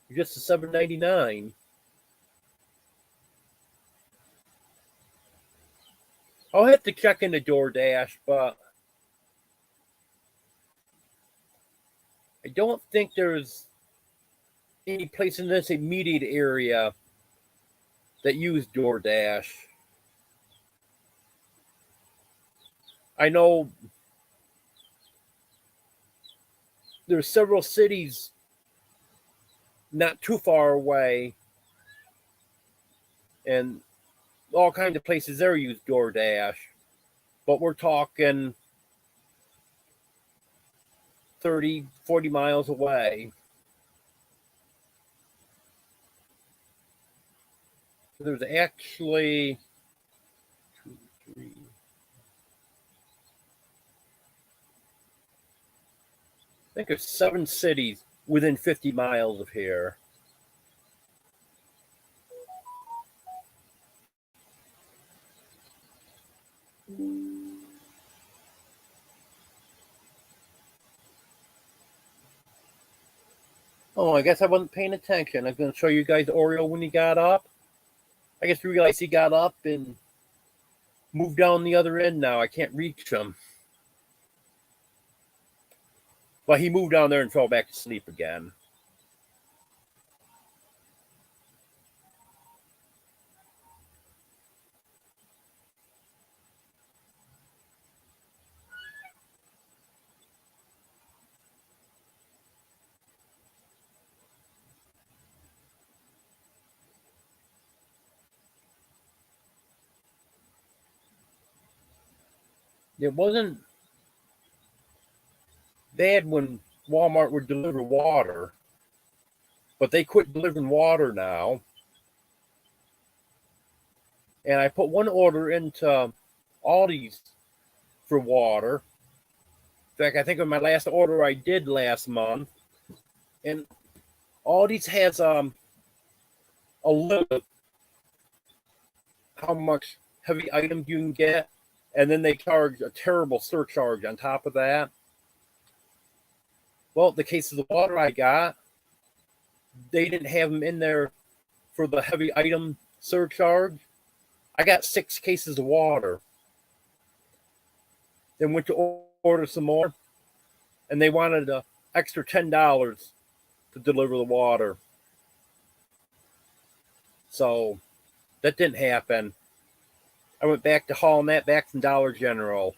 A: was just a $7.99. I'll have to check into DoorDash, but I don't think there's any place in this immediate area that use DoorDash. I know there's several cities not too far away, and all kinds of places there use DoorDash. But we're talking 30, 40 miles away. There's actually think there's 7 cities within 50 miles of here. Oh, I guess I wasn't paying attention. I was going to show you guys Oreo when he got up. I just realized he got up and moved down the other end now. I can't reach him. But he moved down there and fell back to sleep again. It wasn't bad when Walmart would deliver water, but they quit delivering water now. And I put one order into Aldi's for water. In fact, I think of my last order I did last month. And Aldi's has a limit how much heavy items you can get, and then they charge a terrible surcharge on top of that. Well, the cases of water I got, they didn't have them in there for the heavy item surcharge. I got 6 cases of water. Then went to order some more, and they wanted an extra $10 to deliver the water. So that didn't happen. I went back to hauling that back from Dollar General.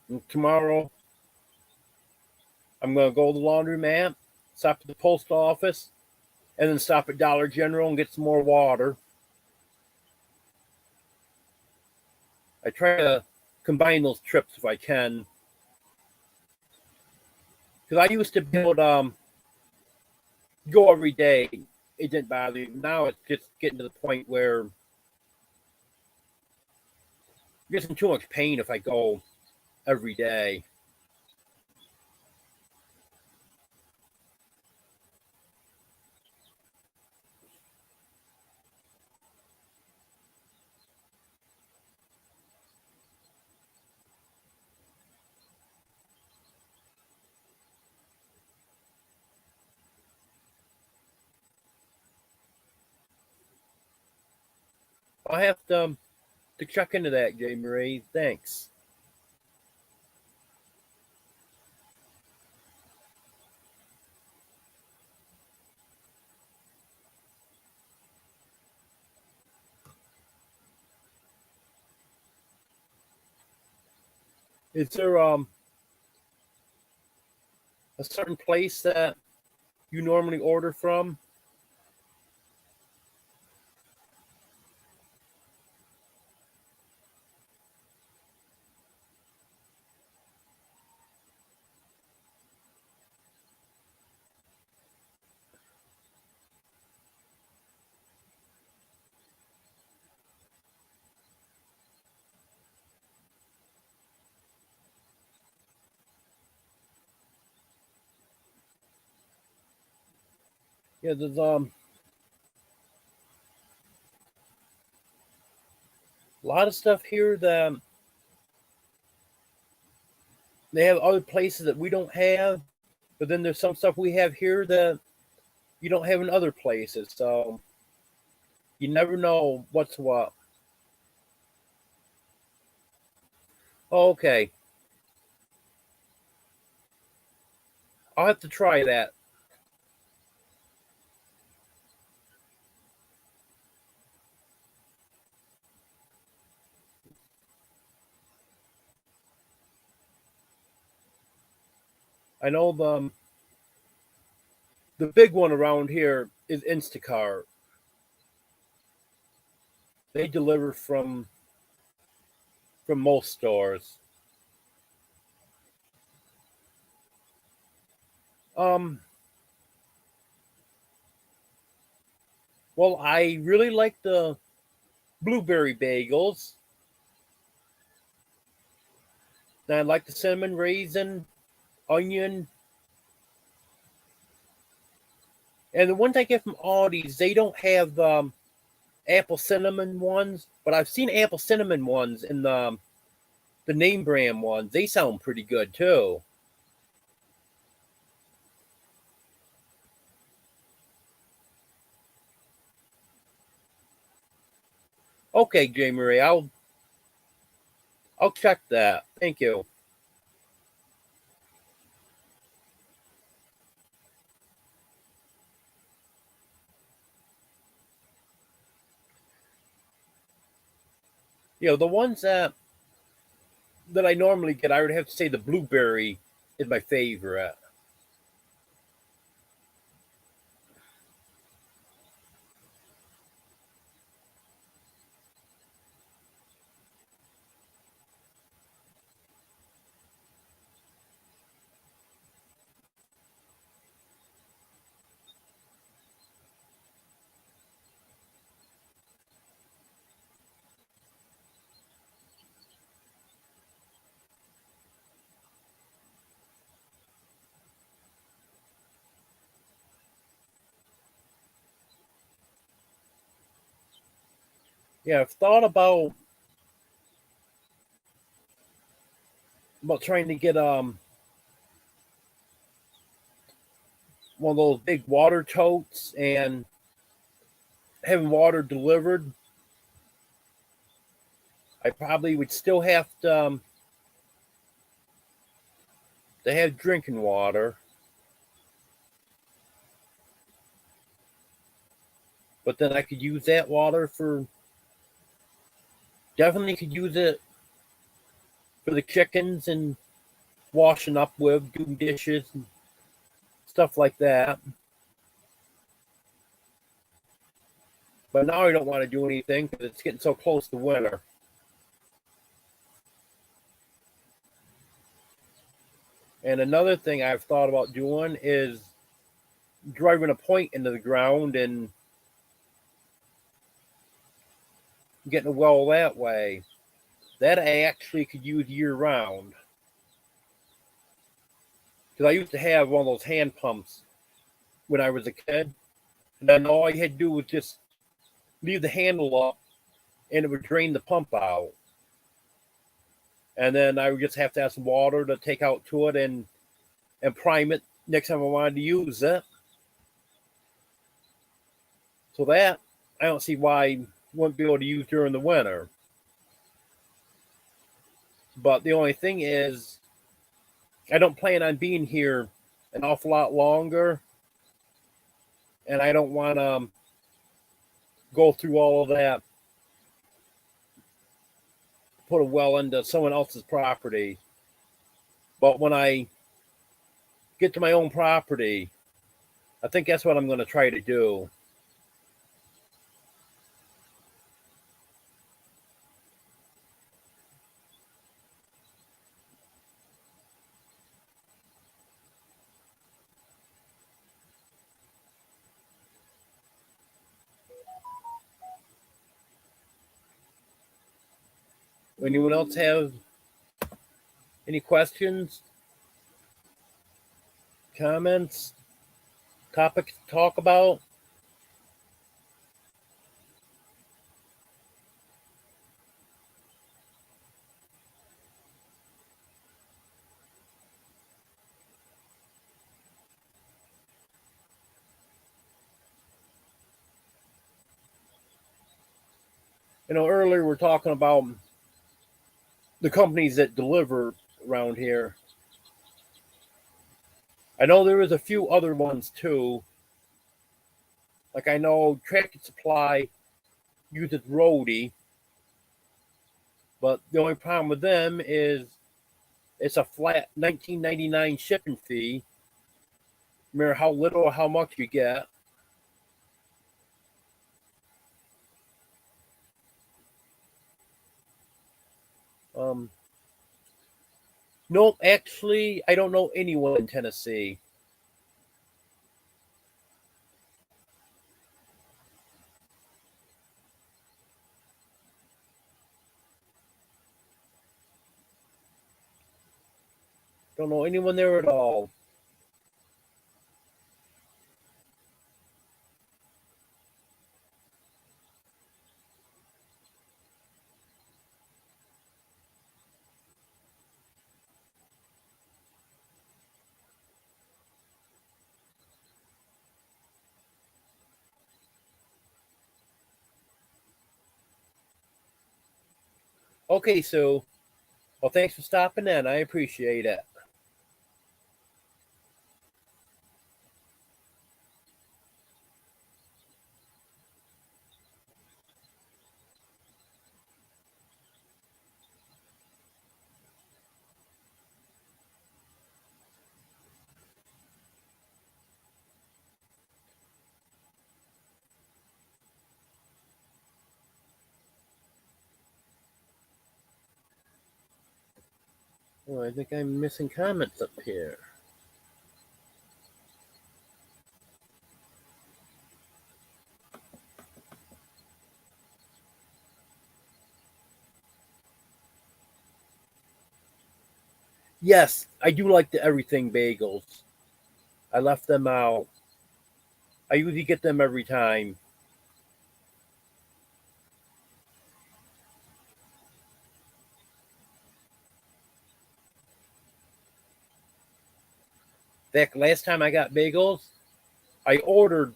A: And tomorrow, I'm going to go to the laundromat, stop at the post office, and then stop at Dollar General and get some more water. I try to combine those trips if I can. Because I used to be able to go every day. It didn't bother me. Now it's just getting to the point where I'm getting too much pain if I go every day. I'll have to check into that, J. Marie. Thanks. Is there a certain place that you normally order from? Yeah, there's a lot of stuff here that they have other places that we don't have, but then there's some stuff we have here that you don't have in other places. So you never know what's what. Okay, I'll have to try that. I know the big one around here is Instacart. They deliver from most stores. Um, well, I really like the blueberry bagels. And I like the cinnamon raisin, onion. And the ones I get from Aldi's, they don't have apple cinnamon ones, but I've seen apple cinnamon ones in the name brand ones. They sound pretty good too. Okay, J. Marie, I'll check that. Thank you. The ones that I normally get, I would have to say the blueberry is my favorite. Yeah, I've thought about trying to get one of those big water totes and having water delivered. I probably would still have to have drinking water, but then I could use that water for definitely could use it for the chickens and washing up with, doing dishes and stuff like that. But now I don't want to do anything because it's getting so close to winter. And another thing I've thought about doing is driving a point into the ground and getting a well that way. That I actually could use year round. Because I used to have one of those hand pumps when I was a kid. And then all I had to do was just leave the handle up and it would drain the pump out. And then I would just have to have some water to take out to it and prime it next time I wanted to use it. So that I don't see why I wouldn't be able to use during the winter. But the only thing is, I don't plan on being here an awful lot longer, and I don't want to go through all of that, put a well into someone else's property. But when I get to my own property, I think that's what I'm going to try to do. Anyone else have any questions, comments, topics to talk about? Earlier we're talking about the companies that deliver around here. I know there is a few other ones too. Like I know Tractor Supply uses Roadie, but the only problem with them is it's a flat $19.99 shipping fee, no matter how little or how much you get. Um, no, actually, I don't know anyone in Tennessee. Don't know anyone there at all. Okay, so, well, thanks for stopping in. I appreciate it. Oh, I think I'm missing comments up here. Yes, I do like the everything bagels. I left them out. I usually get them every time. That last time I got bagels, I ordered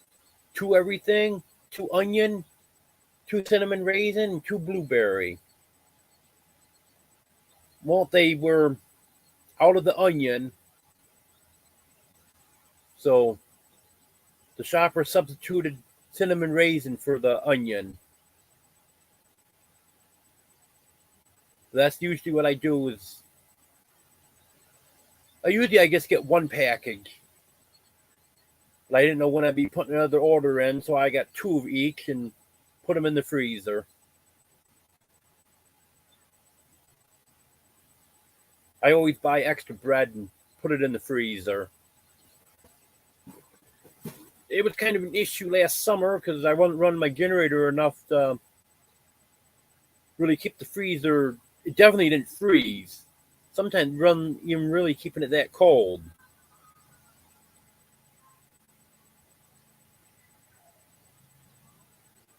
A: two everything, two onion, two cinnamon raisin, and two blueberry. Well, they were out of the onion, so the shopper substituted cinnamon raisin for the onion. That's usually what I do. Is I just get one package. I didn't know when I'd be putting another order in, so I got two of each and put them in the freezer. I always buy extra bread and put it in the freezer. It was kind of an issue last summer because I wasn't running my generator enough to really keep the freezer. It definitely didn't freeze. Sometimes run even really keeping it that cold.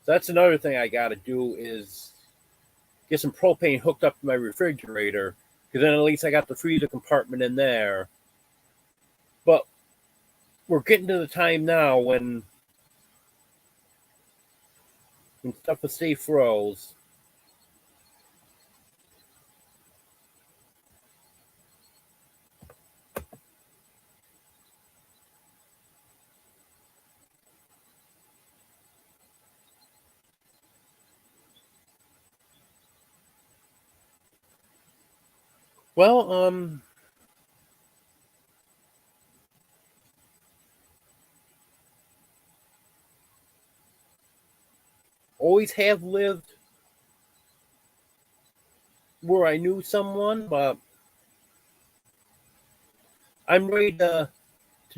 A: So that's another thing I got to do is get some propane hooked up to my refrigerator because then at least I got the freezer compartment in there. But we're getting to the time now when stuff will stay froze. Well, always have lived where I knew someone, but I'm ready to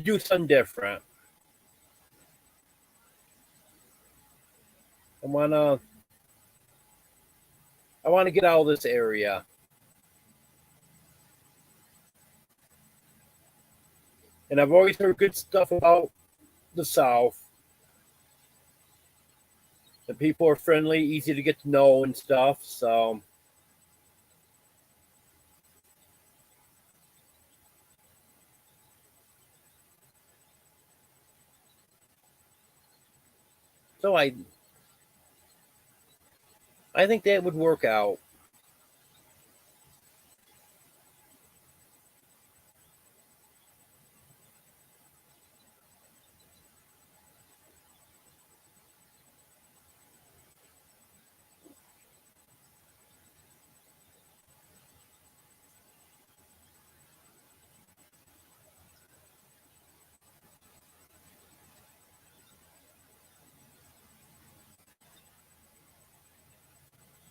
A: do something different. I wanna I wanna get out of this area. And I've always heard good stuff about the South. The people are friendly, easy to get to know and stuff. So I think that would work out.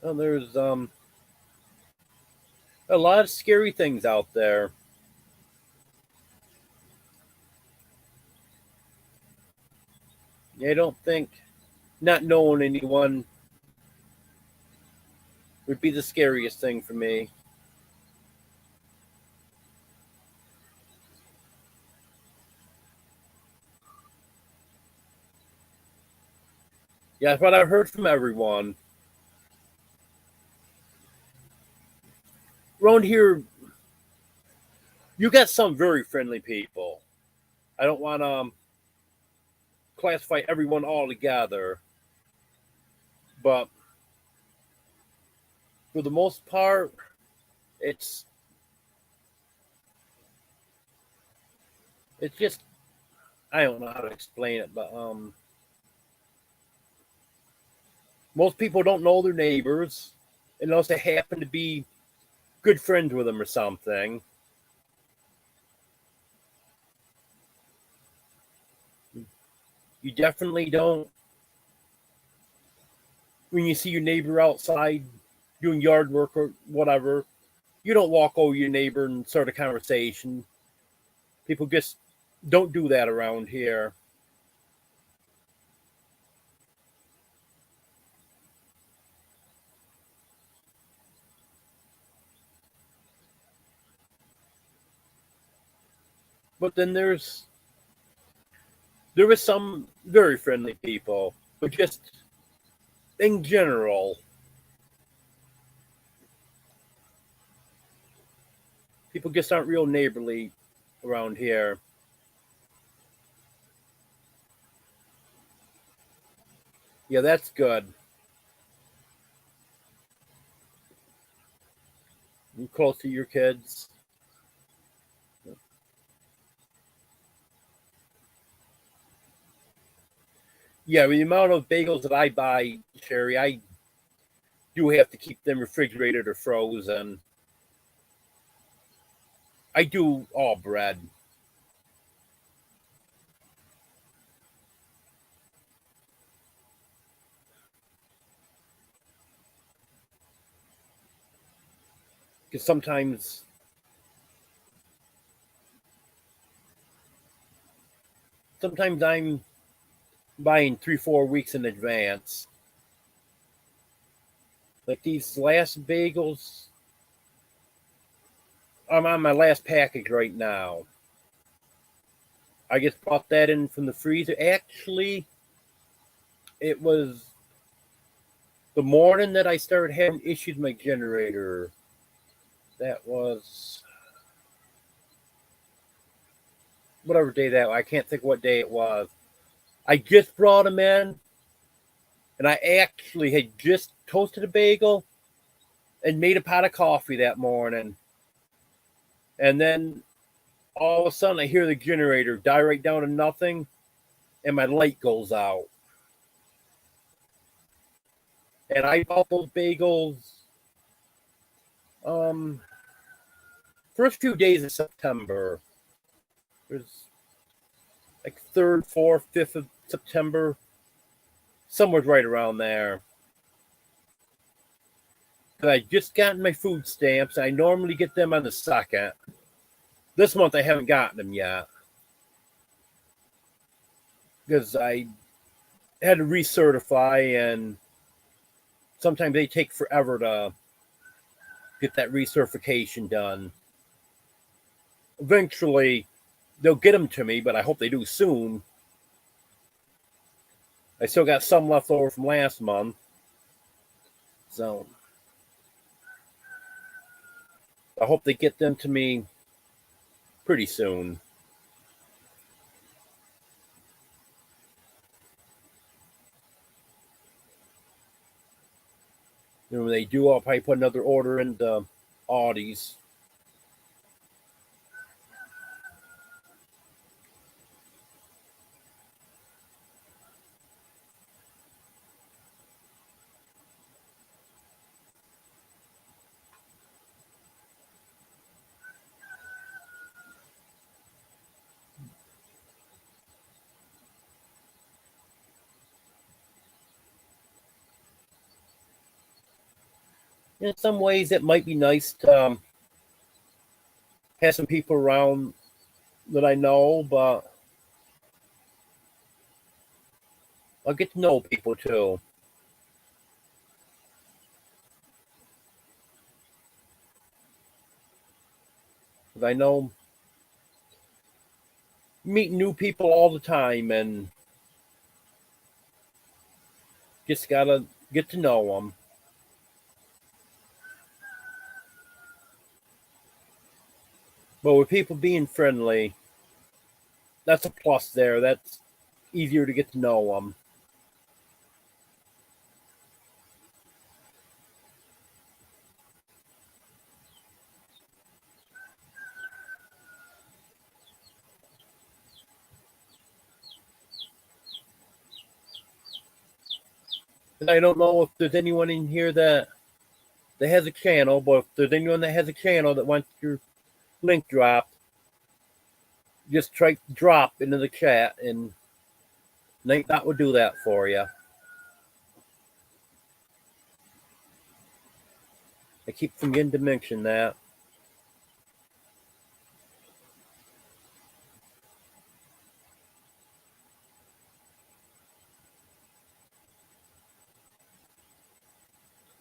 A: Well, there's a lot of scary things out there. I don't think not knowing anyone would be the scariest thing for me. Yeah, that's what I've heard from everyone. Around here, you got some very friendly people. I don't want to classify everyone all together, but for the most part, it's it's just I don't know how to explain it, but most people don't know their neighbors unless they happen to be good friends with them or something. You definitely don't when you see your neighbor outside doing yard work or whatever. You don't walk over your neighbor and start a conversation. People just don't do that around here. But then there is some very friendly people, but just in general, people just aren't real neighborly around here. Yeah, that's good. You close to your kids. Yeah, with the amount of bagels that I buy, Sherry, I do have to keep them refrigerated or frozen. I do all bread because sometimes I'm buying 3 4 weeks in advance. Like these last bagels, I'm on my last package right now. I just brought that in from the freezer. Actually, it was the morning that I started having issues with my generator. That was whatever day that was. I can't think what day it was. I just brought them in, and I actually had just toasted a bagel and made a pot of coffee that morning. And then all of a sudden, I hear the generator die right down to nothing, and my light goes out. And I bought those bagels um first few days of September. It was like third, fourth, fifth of September, somewhere right around there. Cause I just gotten my food stamps. I normally get them on the second. This month I haven't gotten them yet because I had to recertify, and sometimes they take forever to get that recertification done. Eventually, they'll get them to me, but I hope they do soon. I still got some left over from last month, so I hope they get them to me pretty soon. And when they do, I'll probably put another order in the Audis. In some ways, it might be nice to have some people around that I know, but I'll get to know people too. 'Cause I know meet new people all the time, and Just gotta get to know them. But with people being friendly, that's a plus there. That's easier to get to know them. And I don't know if there's anyone in here that has a channel, but if there's anyone that has a channel that wants your link dropped, just try drop into the chat, and Nate Dot will do that for you. I keep forgetting to mention that.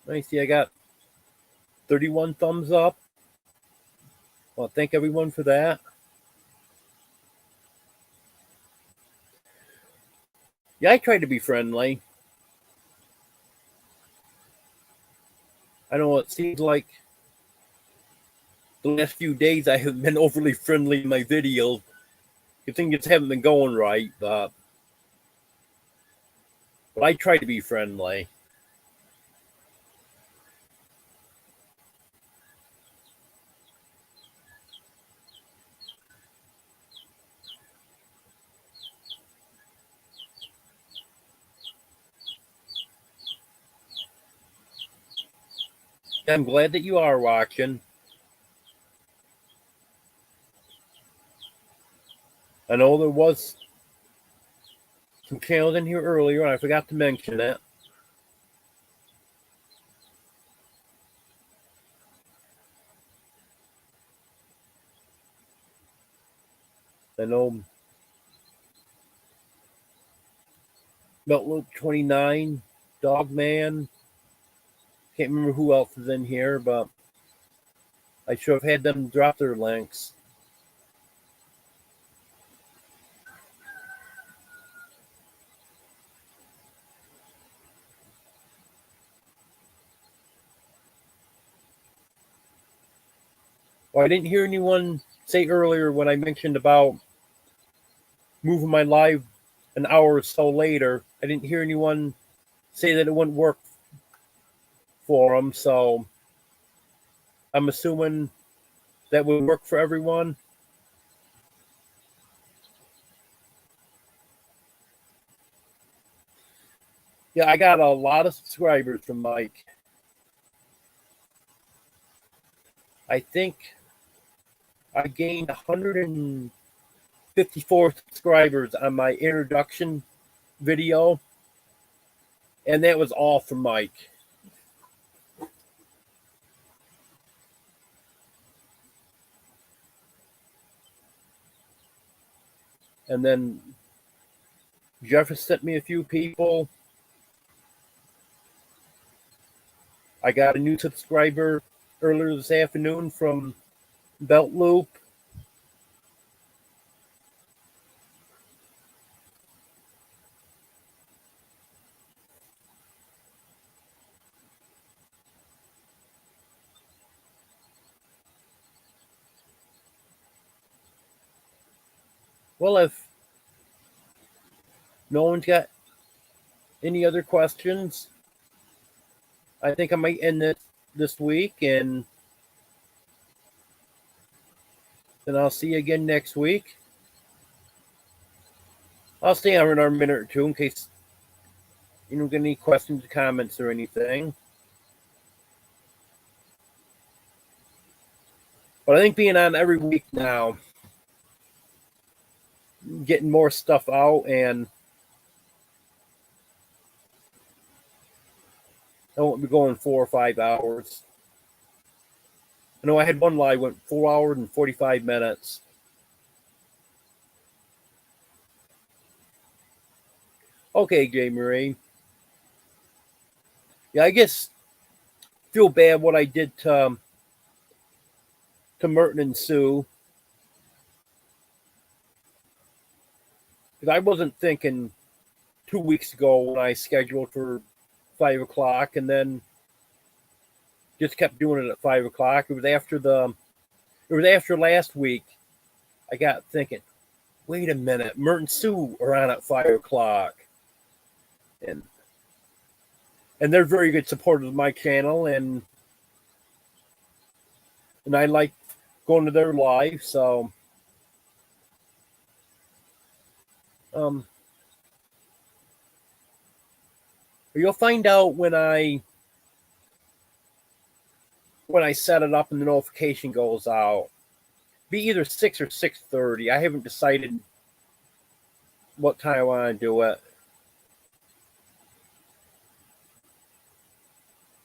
A: I see I got 31 thumbs up. Well, thank everyone for that. Yeah, I try to be friendly. I know it seems like the last few days I haven't been overly friendly in my videos. I think just haven't been going right, but I try to be friendly. I'm glad that you are watching. I know there was some channels in here earlier, and I forgot to mention it. I know Meltloop 29, Dogman. Can't remember who else is in here, but I should have had them drop their links. Well, I didn't hear anyone say earlier when I mentioned about moving my live an hour or so later. I didn't hear anyone say that it wouldn't work for them, so I'm assuming that would work for everyone. Yeah, I got a lot of subscribers from Mike. I think I gained 154 subscribers on my introduction video, and that was all from Mike. And then Jeff has sent me a few people. I got a new subscriber earlier this afternoon from Belt Loop. Well, if no one's got any other questions, I think I might end this week, and then I'll see you again next week. I'll stay on another minute or two in case you don't get any questions or comments or anything. But I think being on every week now, getting more stuff out, and I won't be going 4 or 5 hours. I know I had one live went 4 hours and 45 minutes. Okay, J. Marie. Yeah, I guess feel bad what I did to Merton and Sue. Because I wasn't thinking 2 weeks ago when I scheduled for 5 o'clock, and then just kept doing it at 5 o'clock. It was after last week. I got thinking, wait a minute, Mert and Sue are on at 5 o'clock. And they're very good supporters of my channel, and I like going to their live, so you'll find out when I set it up and the notification goes out. Be either 6 or 6:30. I haven't decided what time I want to do it.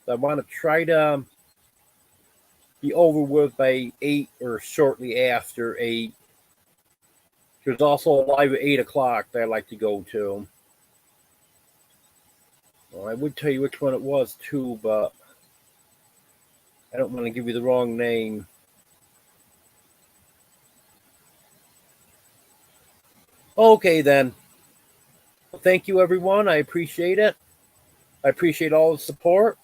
A: I want to try to be over with by 8 or shortly after 8. There's also a live at 8 o'clock that I like to go to. Well, I would tell you which one it was too, but I don't want to give you the wrong name. Okay, then. Thank you, everyone. I appreciate it. I appreciate all the support.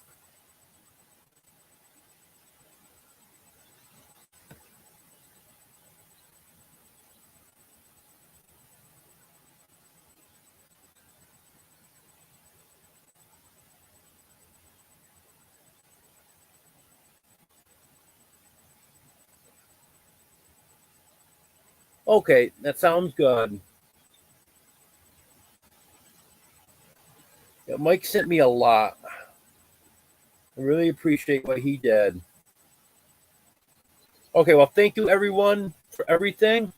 A: Okay, that sounds good. Yeah, Mike sent me a lot. I really appreciate what he did. Okay, well, thank you, everyone, for everything.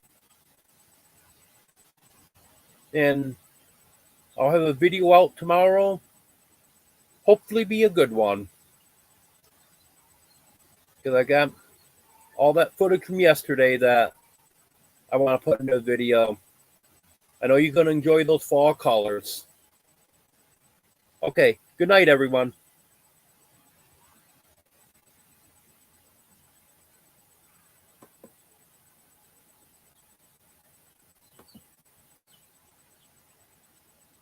A: And I'll have a video out tomorrow. Hopefully be a good one. Because I got all that footage from yesterday that I want to put into a video. I know you're going to enjoy those fall colors. Okay, good night, everyone.